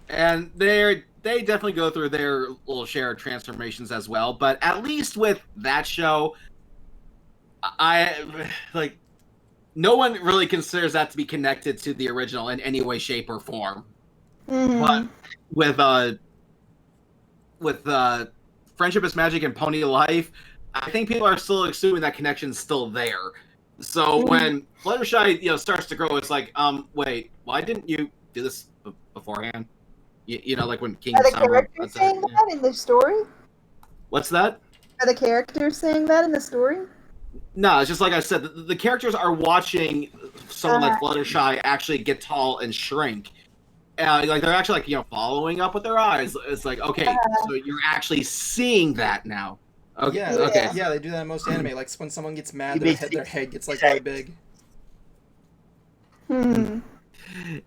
And they definitely go through their little share of transformations as well. But at least with that show, no one really considers that to be connected to the original in any way, shape, or form. Mm-hmm. But with Friendship is Magic and Pony Life, I think people are still assuming that connection's still there. So when Fluttershy, starts to grow, it's like, wait, why didn't you do this beforehand? Like when King Are the Summer. characters saying that in the story? What's that? Are the characters saying that in the story? No, it's just like I said, the characters are watching someone like Fluttershy actually get tall and shrink. Like they're actually following up with their eyes. It's like, okay, so you're actually seeing that now. Okay. Yeah, Okay. Yeah, they do that in most anime. Like when someone gets mad, their head gets like really big.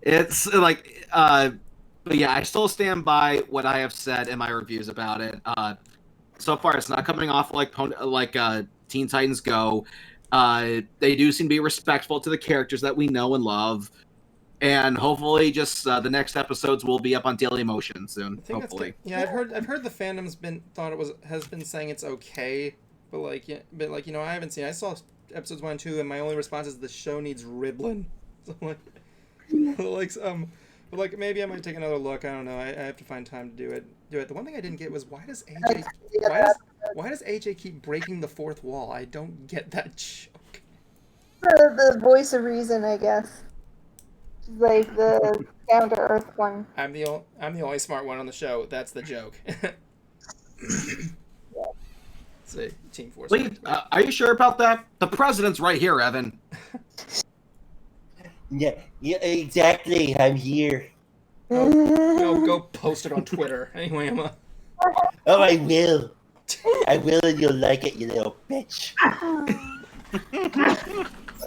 It's like, but yeah, I still stand by what I have said in my reviews about it. So far, it's not coming off like Teen Titans Go. They do seem to be respectful to the characters that we know and love. and hopefully, just the next episodes will be up on Daily Motion soon. I think Hopefully, that's good. Yeah, I've heard the fandom's has been saying it's okay, but I haven't seen. I saw episodes 1 and 2, and my only response is the show needs ribbling. So maybe I might take another look. I don't know. I have to find time to do it. The one thing I didn't get was why does AJ keep breaking the fourth wall? I don't get that joke. The voice of reason, I guess. Like the down to earth one. I'm the only smart one on the show. That's the joke. Say Team Force. Wait, are you sure about that? The president's right here, Evan. Yeah, exactly. I'm here. Go post it on Twitter. Anyway, Emma. Oh, I will. I will, and you'll like it, you little bitch.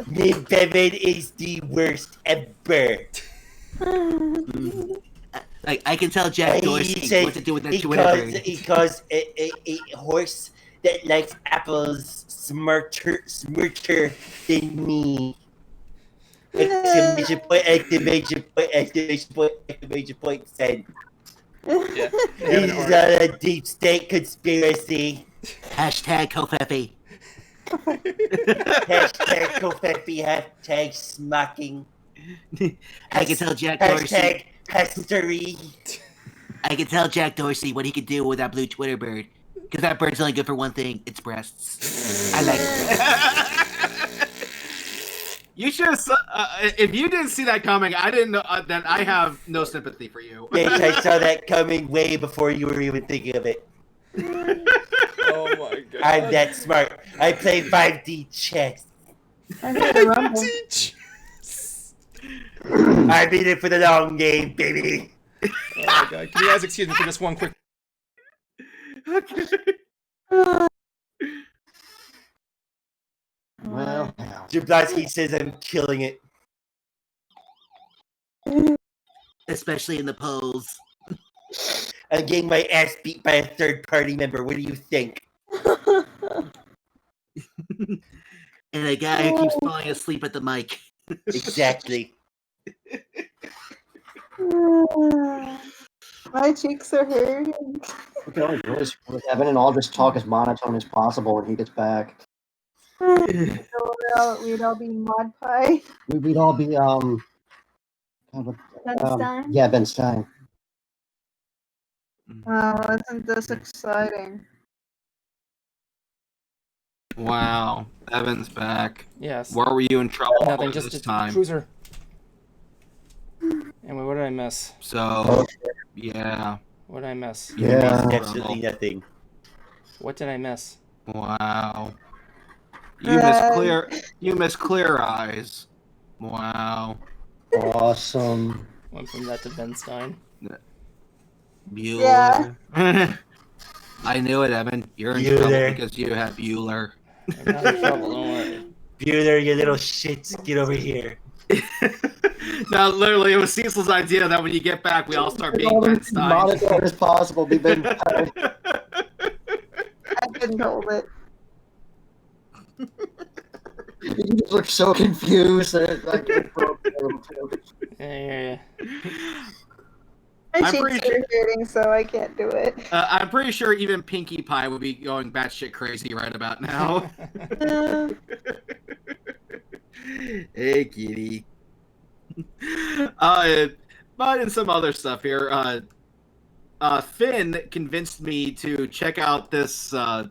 Nick Bevan is the worst ever. I can tell Jack Dorsey what to do with that Twitter bird. Because a horse that likes apples smarter than me. Exclamation point, said. Yeah, It's not a deep state conspiracy. Hashtag Kofefe. Hashtag Kofefe, hashtag smacking. I can tell Jack Dorsey. Hashtag history. I can tell Jack Dorsey what he could do with that blue Twitter bird. Because that bird's only good for one thing, its breasts. I like it. You should have. If you didn't see that coming, I didn't know. Then I have no sympathy for you. Bitch, I saw that coming way before you were even thinking of it. Oh my god. I'm that smart. I play 5D chess. I need a rumble. I'm in it for the long game, baby. Oh my god. Can you guys excuse me for just one quick... Okay. Well, Jablonski says I'm killing it. Especially in the polls. I'm getting my ass beat by a third party member. What do you think? And a guy who keeps falling asleep at the mic. Exactly. My cheeks are hurting. we can only do is with Evan and all just talk as monotone as possible when he gets back. We'd all be mod pie. We'd all be Ben Stein? yeah, Ben Stein. Oh, isn't this exciting? Wow, Evan's back. Yes. Where were you in trouble Nothing, for just this a time? cruiser. Anyway, what did I miss? So, yeah. What did I miss? You Yeah. missed Absolutely nothing. What did I miss? Wow. You miss clear eyes. Wow. Awesome. Went from that to Ben Stein. Bueller. I knew it, Evan. You're in trouble Bueller. because you have Bueller. I'm not in trouble, don't worry. Bueller, you little shits, get over here. No, literally, it was Cecil's idea that when you get back, we all start being Ben Stein. Monotone as possible. Be Ben Stein. I couldn't hold it. You just look so confused. Like, Yeah. My I'm cheeks pretty are hurting, so I can't do it. I'm pretty sure even Pinkie Pie would be going batshit crazy right about now. Hey, kitty. But in some other stuff here, Finn convinced me to check out this now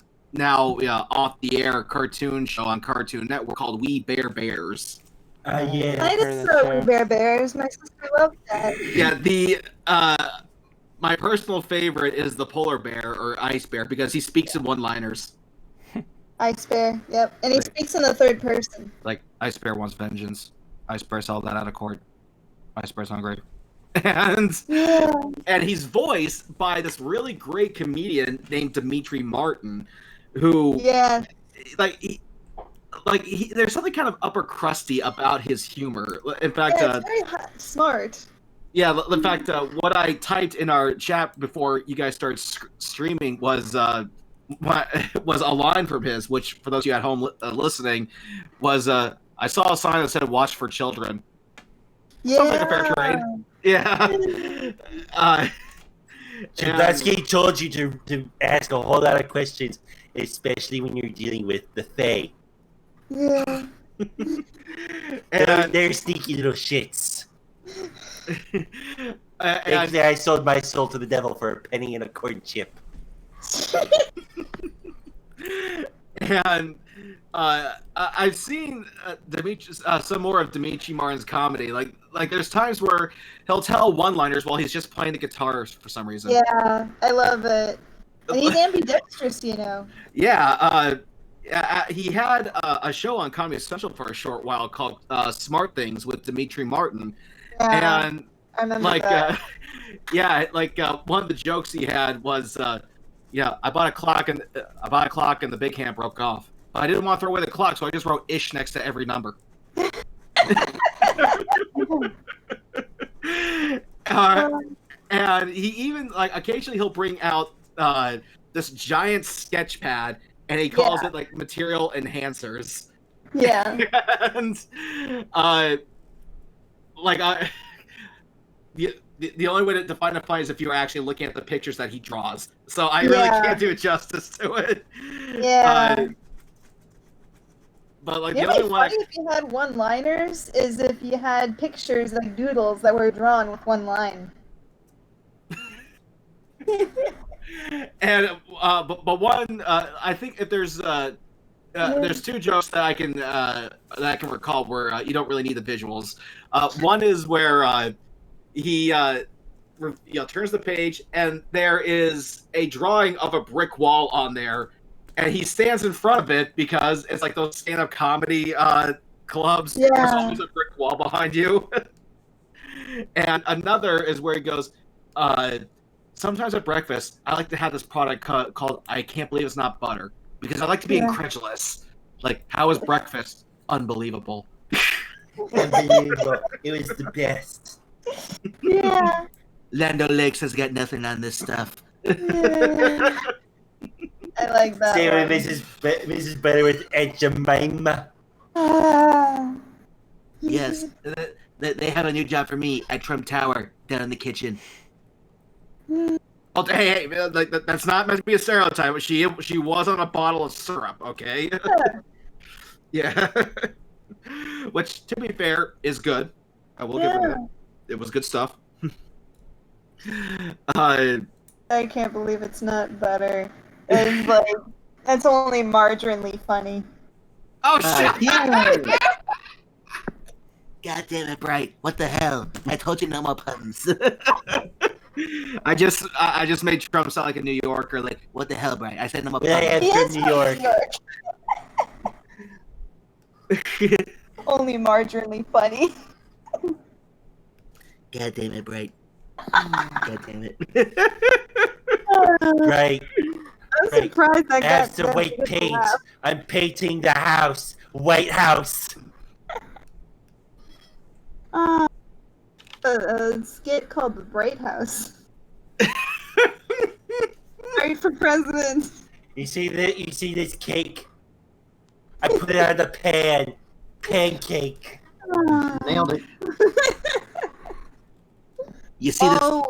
off-the-air cartoon show on Cartoon Network called We Bear Bears. Yeah. I just saw Bear Bears. My sister loved that. Yeah, my personal favorite is the polar bear or ice bear because he speaks in one-liners. Ice Bear, yep. And he speaks in the third person. Like, Ice Bear wants vengeance. Ice Bear held that out of court. Ice Bear's hungry. And he's voiced by this really great comedian named Dimitri Martin, who there's something kind of upper crusty about his humor. In fact, it's very smart. Yeah, in fact, what I typed in our chat before you guys started streaming was a line from his, which for those of you at home listening, was I saw a sign that said "Watch for Children." Yeah. Sounds like a fair trade. Yeah. Chudovsky told you to ask a whole lot of questions, especially when you're dealing with the Fae. Yeah. They're sneaky little shits. Thankfully, I sold my soul to the devil for a penny and a corn chip. And I've seen some more of Dimitri Martin's comedy. Like there's times where he'll tell one-liners while he's just playing the guitar for some reason. Yeah, I love it. And he's ambidextrous, you know. Yeah, he had a show on Comedy Central for a short while called Smart Things with Dimitri Martin. Yeah, And I remember that. One of the jokes he had was, I bought a clock and the big hand broke off. I didn't want to throw away the clock, so I just wrote "ish" next to every number. And he even occasionally he'll bring out this giant sketch pad, and he calls it like material enhancers. Yeah. And the only way to define a fight is if you're actually looking at the pictures that he draws. So I really can't do justice to it. Yeah. But like It'd the be only one, funny if you had one-liners is if you had pictures like doodles that were drawn with one line. and but one I think if there's two jokes that I can recall where you don't really need the visuals. One is where he turns the page and there is a drawing of a brick wall on there, and he stands in front of it because it's like those stand-up comedy clubs. Yeah. There's always a brick wall behind you. And another is where he goes, sometimes at breakfast, I like to have this product called I Can't Believe It's Not Butter, because I like to be incredulous. Like, how is breakfast? Unbelievable. Unbelievable. It was the best. Yeah. Lando Lakes has got nothing on this stuff. Yeah. I like that. Stay one. with Mrs. Butterworth and Jemima. Yes, they have a new job for me at Trump Tower down in the kitchen. Oh, hey, that's not meant to be a stereotype. But she was on a bottle of syrup, okay? Yeah. Which, to be fair, is good. I will give her that. It was good stuff. I can't believe it's not butter. It's like, that's only marginally funny. Oh, shit! God damn it, Bright. What the hell? I told you no more puns. I just made Trump sound like a New Yorker. Like, what the hell, Bright? I said no more puns. Yeah, it's from New York. Only marginally funny. God damn it, Bright. God damn it. Right. I'm surprised I got As to that white big paint, laugh. I'm painting the house. White House. A skit called The Bright House. Right for president. You see this cake? I put it on the pan. Pancake. Nailed it. You see this? Oh,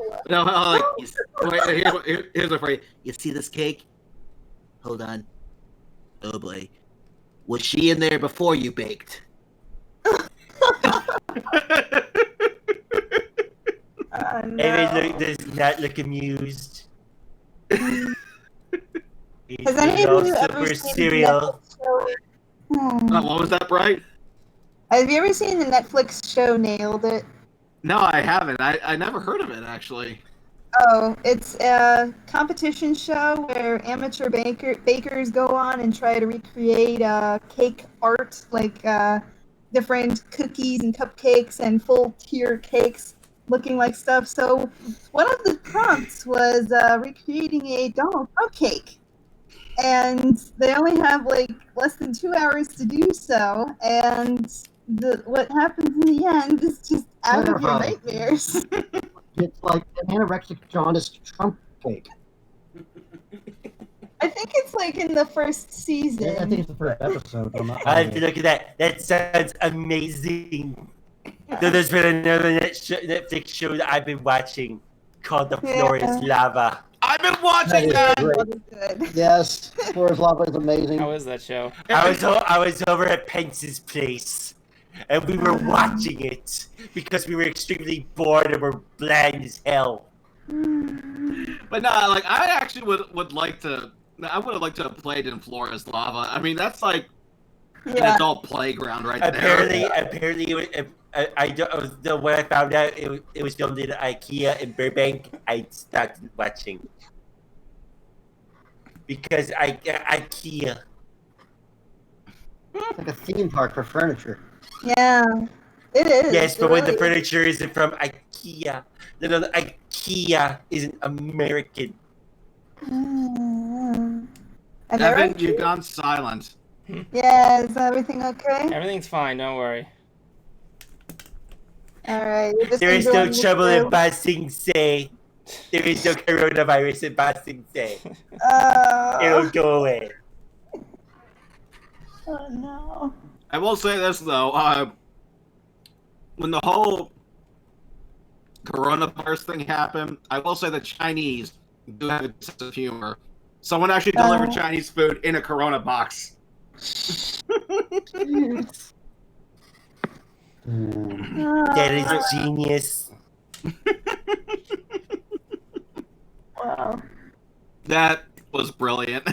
here's what for you. You see this cake? Hold on. Oh boy. Was she in there before you baked? no. Amy does not look amused. Has He's any all of you super ever seen cereal. the Netflix show? What was that, Bright? Have you ever seen the Netflix show Nailed It? No, I haven't. I never heard of it, actually. Oh, it's a competition show where amateur bakers go on and try to recreate cake art, like different cookies and cupcakes and full tier cakes looking like stuff. So one of the prompts was recreating a Donald Trump cake. And they only have like less than 2 hours to do so. And what happens in the end is just out of your nightmares. It's like an anorexic jaundice Trump cake. I think it's like in the first season. Yeah, I think it's the first episode. I have to look at that. That sounds amazing. there's been another Netflix show that I've been watching called The Floor is Lava. I've been watching that. Good. Yes, Floor is Lava is amazing. How is that show? I was over at Pence's place, and we were watching it because we were extremely bored and we're bland as hell. But no, like I actually would like to. I would have liked to have played in Floor is Lava. I mean, that's like an adult playground right there. Apparently, when I found out it was filmed in IKEA in Burbank, I stopped watching because IKEA. It's like a theme park for furniture. Yeah, it is. Yes, but It when the really furniture isn't from IKEA, the IKEA isn't American. Am I Evan, right? you've gone silent. Yeah, is everything okay? Everything's fine. Don't worry. Alright. There is no trouble in Ba Sing Se. There is no coronavirus in Ba Sing Se. It'll go away. Oh no. I will say this though, when the whole coronavirus thing happened, I will say the Chinese do have a sense of humor. Someone actually delivered Chinese food in a Corona box. That is genius. Wow. That was brilliant.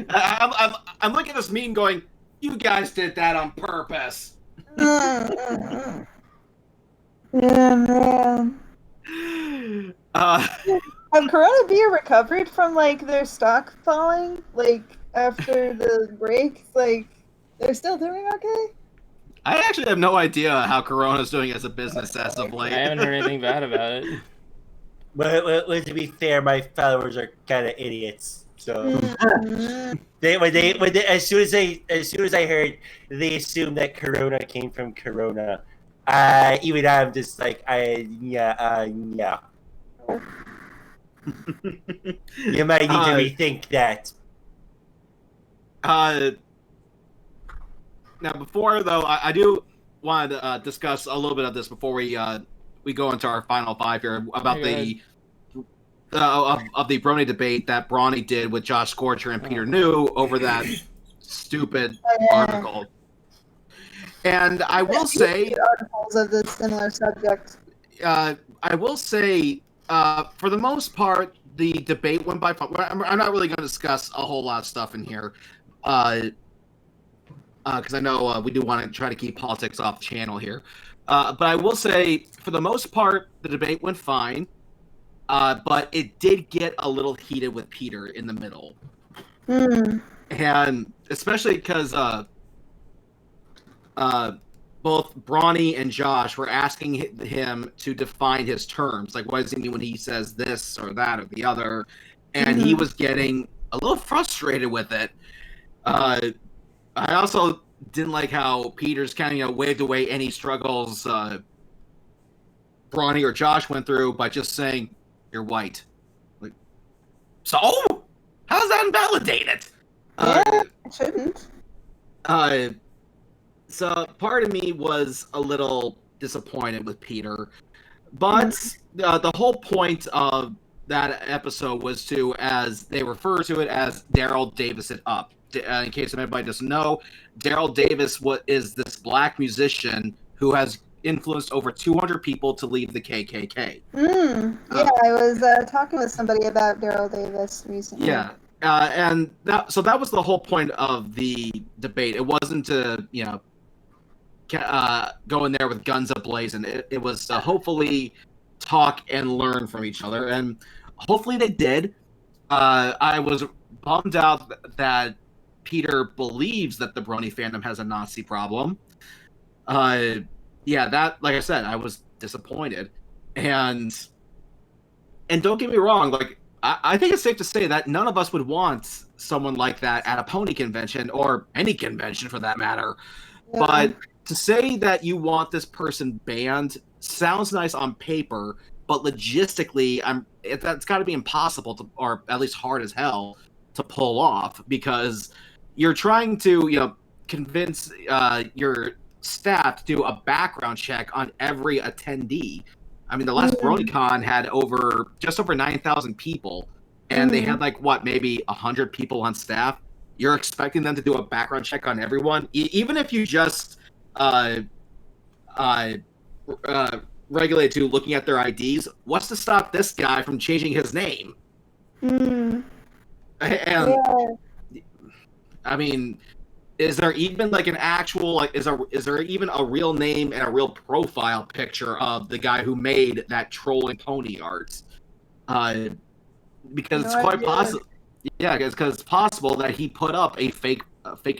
I'm looking at this meme going, you guys did that on purpose. Yeah, man. Have Corona Beer recovered from like their stock falling? Like after the break? Like they're still doing okay? I actually have no idea how Corona's doing as a business as of late. I haven't heard anything bad about it. Well, to be fair, my followers are kind of idiots. So as soon as I heard, they assumed that Corona came from Corona. Even I'm just like yeah. You might need to rethink that. Now, before though, I do want to discuss a little bit of this before we go into our final five here about of the Brony debate that Brony did with Josh Scorcher and Peter New over that stupid article. And I will say, articles of this similar subject. I will say, for the most part, the debate went by. I'm not really going to discuss a whole lot of stuff in here, because I know we do want to try to keep politics off the channel here. But I will say, for the most part, the debate went fine. But it did get a little heated with Peter in the middle. And especially because both Brony and Josh were asking him to define his terms. Like, what does he mean when he says this or that or the other? And he was getting a little frustrated with it. I also didn't like how Peter's kind of waved away any struggles Brony or Josh went through by just saying, "You're white." Like, so how does that invalidate it? Yeah, it shouldn't. So part of me was a little disappointed with Peter, but the whole point of that episode was to, as they refer to it, as Daryl Davis it up. In case anybody doesn't know, Daryl Davis is this black musician who has influenced over 200 people to leave the KKK. Yeah, I was talking with somebody about Daryl Davis recently. Yeah, and that was the whole point of the debate. It wasn't to go in there with guns ablazing. It was to hopefully talk and learn from each other, and hopefully they did. I was bummed out that Peter believes that the Brony fandom has a Nazi problem. Yeah, that, like I said, I was disappointed. And don't get me wrong, like, I think it's safe to say that none of us would want someone like that at a pony convention, or any convention for that matter. Yeah. But to say that you want this person banned sounds nice on paper, but logistically, that's got to be impossible to, or at least hard as hell to pull off, because you're trying to, convince your staff to do a background check on every attendee. I mean, the last BronyCon had just over 9,000 people, and they had like maybe 100 people on staff. You're expecting them to do a background check on everyone, even if you just regulate to looking at their IDs. What's to stop this guy from changing his name? And I mean, is there even like an actual is there even a real name and a real profile picture of the guy who made that trolling pony art? Because it's quite possible. Yeah, because it's possible that he put up a fake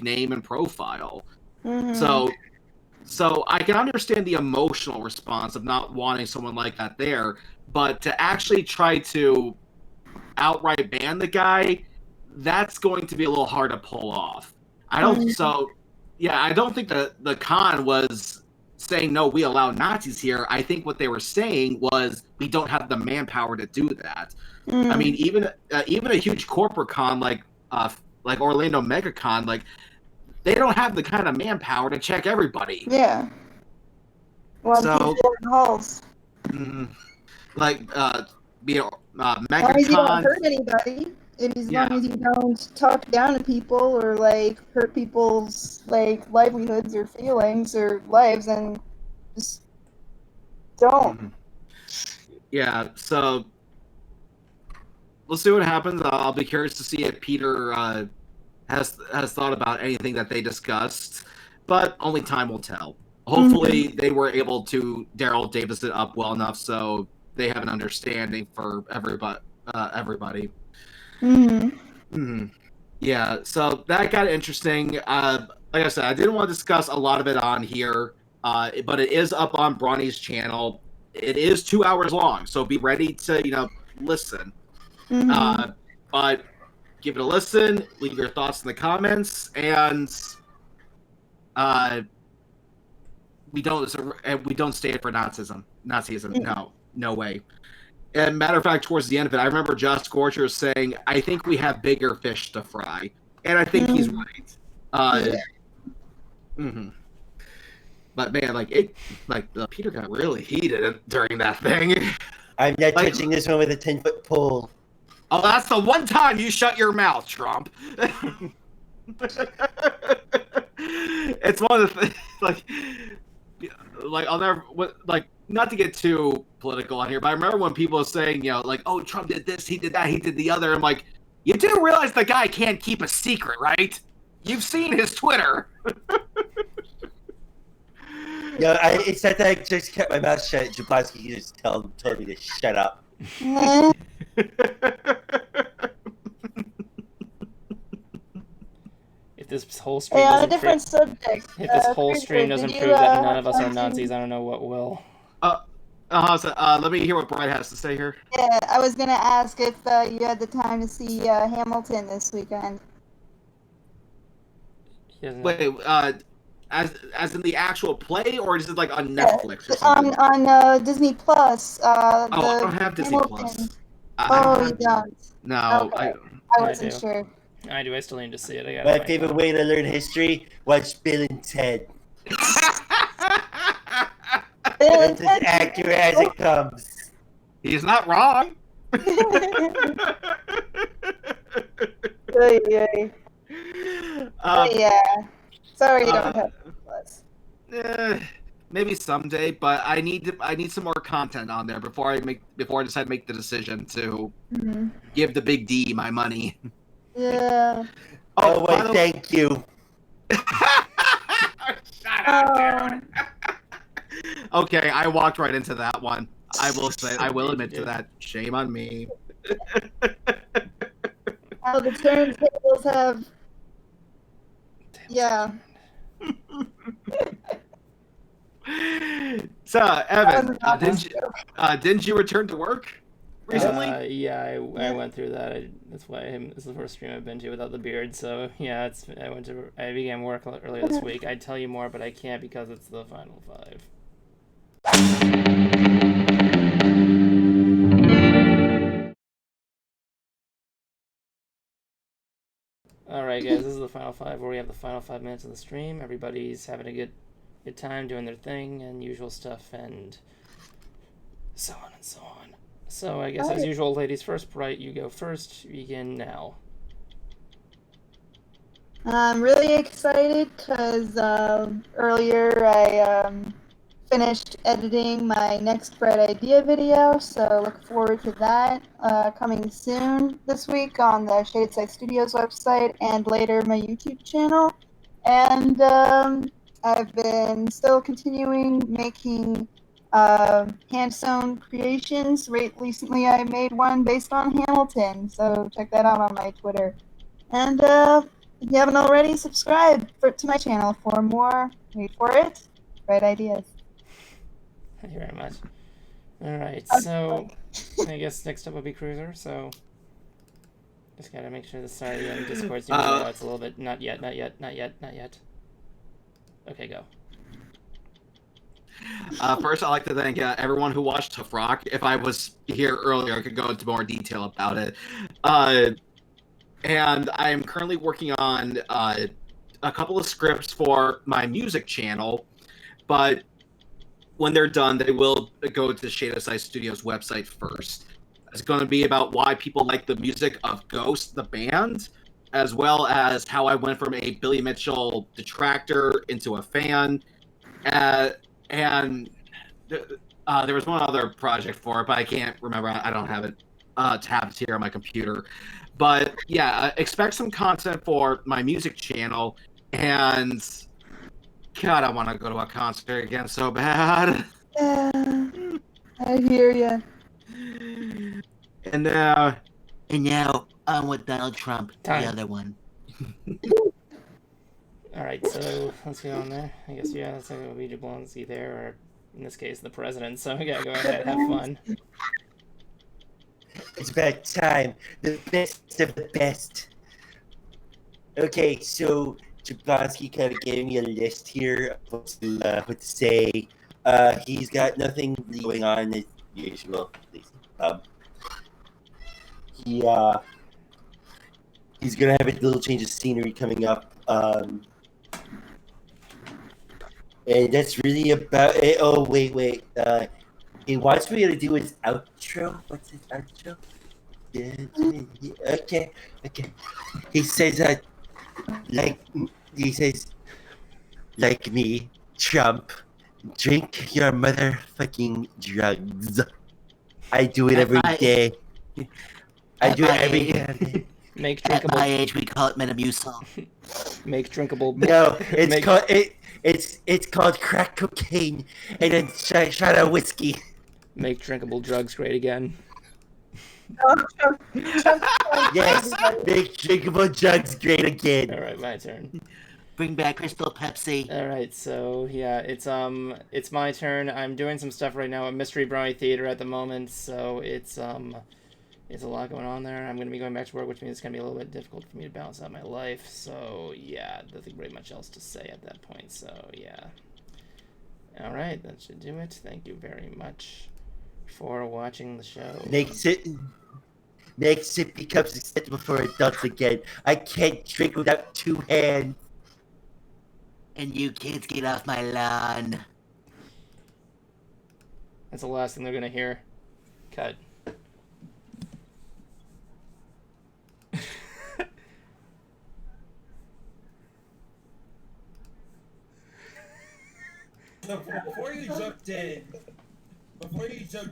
name and profile. So I can understand the emotional response of not wanting someone like that there, but to actually try to outright ban the guy, that's going to be a little hard to pull off. I don't think the con was saying no, we allow Nazis here. I think what they were saying was we don't have the manpower to do that. I mean, even a huge corporate con like Orlando MegaCon, like they don't have the kind of manpower to check everybody. Yeah. Well, so halls. Like MegaCon. As long as you don't hurt anybody, and as long as you don't talk down to people or like hurt people's like livelihoods or feelings or lives, and just don't. Yeah. So we'll see what happens. I'll be curious to see if Peter has thought about anything that they discussed, but only time will tell. Hopefully, they were able to Daryl Davis it up well enough so they have an understanding for everybody. Yeah, so that got interesting. Like I said, I didn't want to discuss a lot of it on here, but it is up on Brony's channel. It is 2 hours long, so be ready to listen. But give it a listen, leave your thoughts in the comments, and we don't stand for Nazism. No way. And matter of fact, towards the end of it, I remember Josh Scorcher saying, "I think we have bigger fish to fry," and I think he's right. But man, Peter got really heated during that thing. I'm not touching this one with a 10-foot pole. Oh, that's the one time you shut your mouth, Trump. It's one of the things, I'll never, not to get too political on here, but I remember when people were saying, oh, Trump did this, he did that, he did the other. I'm like, you do realize the guy can't keep a secret, right? You've seen his Twitter. It's not that I just kept my mouth shut. Jablonski just told me to shut up. If this whole stream on a different subject. If this whole stream doesn't prove that none of us are Nazis, I don't know what will. Let me hear what Bride has to say here. Yeah, I was gonna ask if you had the time to see Hamilton this weekend. Wait, as in the actual play, or is it like on Netflix or something? On Disney Plus. I don't have Disney Plus. You don't? No, okay. I wasn't sure. I do. I still need to see it. My favorite way to learn history: watch Bill and Ted. It's as accurate as it comes. He's not wrong. Yeah. Sorry you don't have Plus. Maybe someday, but I need some more content on there before I decide to make the decision to give the big D my money. Yeah. Oh, well, thank you. Shut up, dude. Okay, I walked right into that one. I will admit to that. Shame on me. How the turntables have. Yeah. So, Evan, didn't you return to work recently? Yeah, I went through that. That's why this is the first stream I've been to without the beard. So yeah, I began work earlier this week. I'd tell you more, but I can't because it's the final 5. Alright guys, this is the final 5 where we have the final 5 minutes of the stream. Everybody's having a good good time doing their thing and usual stuff and so on and so on. So I guess as usual, ladies first. Bright, you go first. Begin now. I'm really excited because earlier I finished editing my next Bright Idea video, so look forward to that coming soon this week on the Shaded Side Studios website and later my YouTube channel. And I've been still continuing making hand-sewn creations. Recently I made one based on Hamilton, so check that out on my Twitter. And if you haven't already, subscribe to my channel for more, wait for it, Bright Ideas. Thank you very much. Alright, so I guess next up will be Cruiser, so just gotta make sure the Discord seems it's a little bit not yet. Okay, go. First, I'd like to thank everyone who watched Tough Rock. If I was here earlier, I could go into more detail about it. And I am currently working on a couple of scripts for my music channel, but when they're done, they will go to Shaded Side Studios website first. It's going to be about why people like the music of Ghost, the band, as well as how I went from a Billy Mitchell detractor into a fan. And there was one other project for it, but I can't remember. I don't have it tabbed here on my computer. But yeah, expect some content for my music channel. And God, I want to go to a concert again so bad. Yeah, I hear ya. And now on with Donald Trump, Time. the other one. Alright, so let's go on there. I guess, yeah, that's like a Ouija Blonsky there, or in this case, the president. So, yeah, go ahead, have fun. It's about time. The best of the best. Okay, so Jablonski kind of gave me a list here of what to say. He's got nothing going on as usual. He's gonna have a little change of scenery coming up. And that's really about it. Oh, wait. He wants me to do his outro. What's his outro? Okay. He says that, like me, Trump, drink your motherfucking drugs. I do it every day. I do it every day. Make At drinkable. my age, we call it Metamucil. Make drinkable. No, it's called crack cocaine and then shot of whiskey. Make drinkable drugs great again. Yes, make drinkable drugs great again. Alright, my turn. Bring back Crystal Pepsi. Alright, so yeah, it's my turn. I'm doing some stuff right now at Mystery Brony Theater at the moment, so it's a lot going on there. I'm gonna be going back to work, which means it's gonna be a little bit difficult for me to balance out my life. So yeah, nothing very much else to say at that point. So yeah. Alright, that should do it. Thank you very much for watching the show. Next sip becomes acceptable for adults again. I can't drink without two hands. And you kids get off my lawn. That's the last thing they're gonna hear. Cut. So before you jumped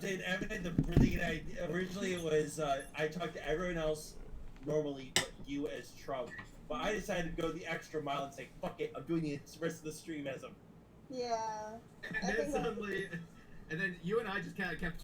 in, Evan, the brilliant idea. Originally, it was I talked to everyone else normally, but you as Trump. But I decided to go the extra mile and say, "Fuck it, I'm doing the rest of the stream as him." Yeah. and then you and I just kind of kept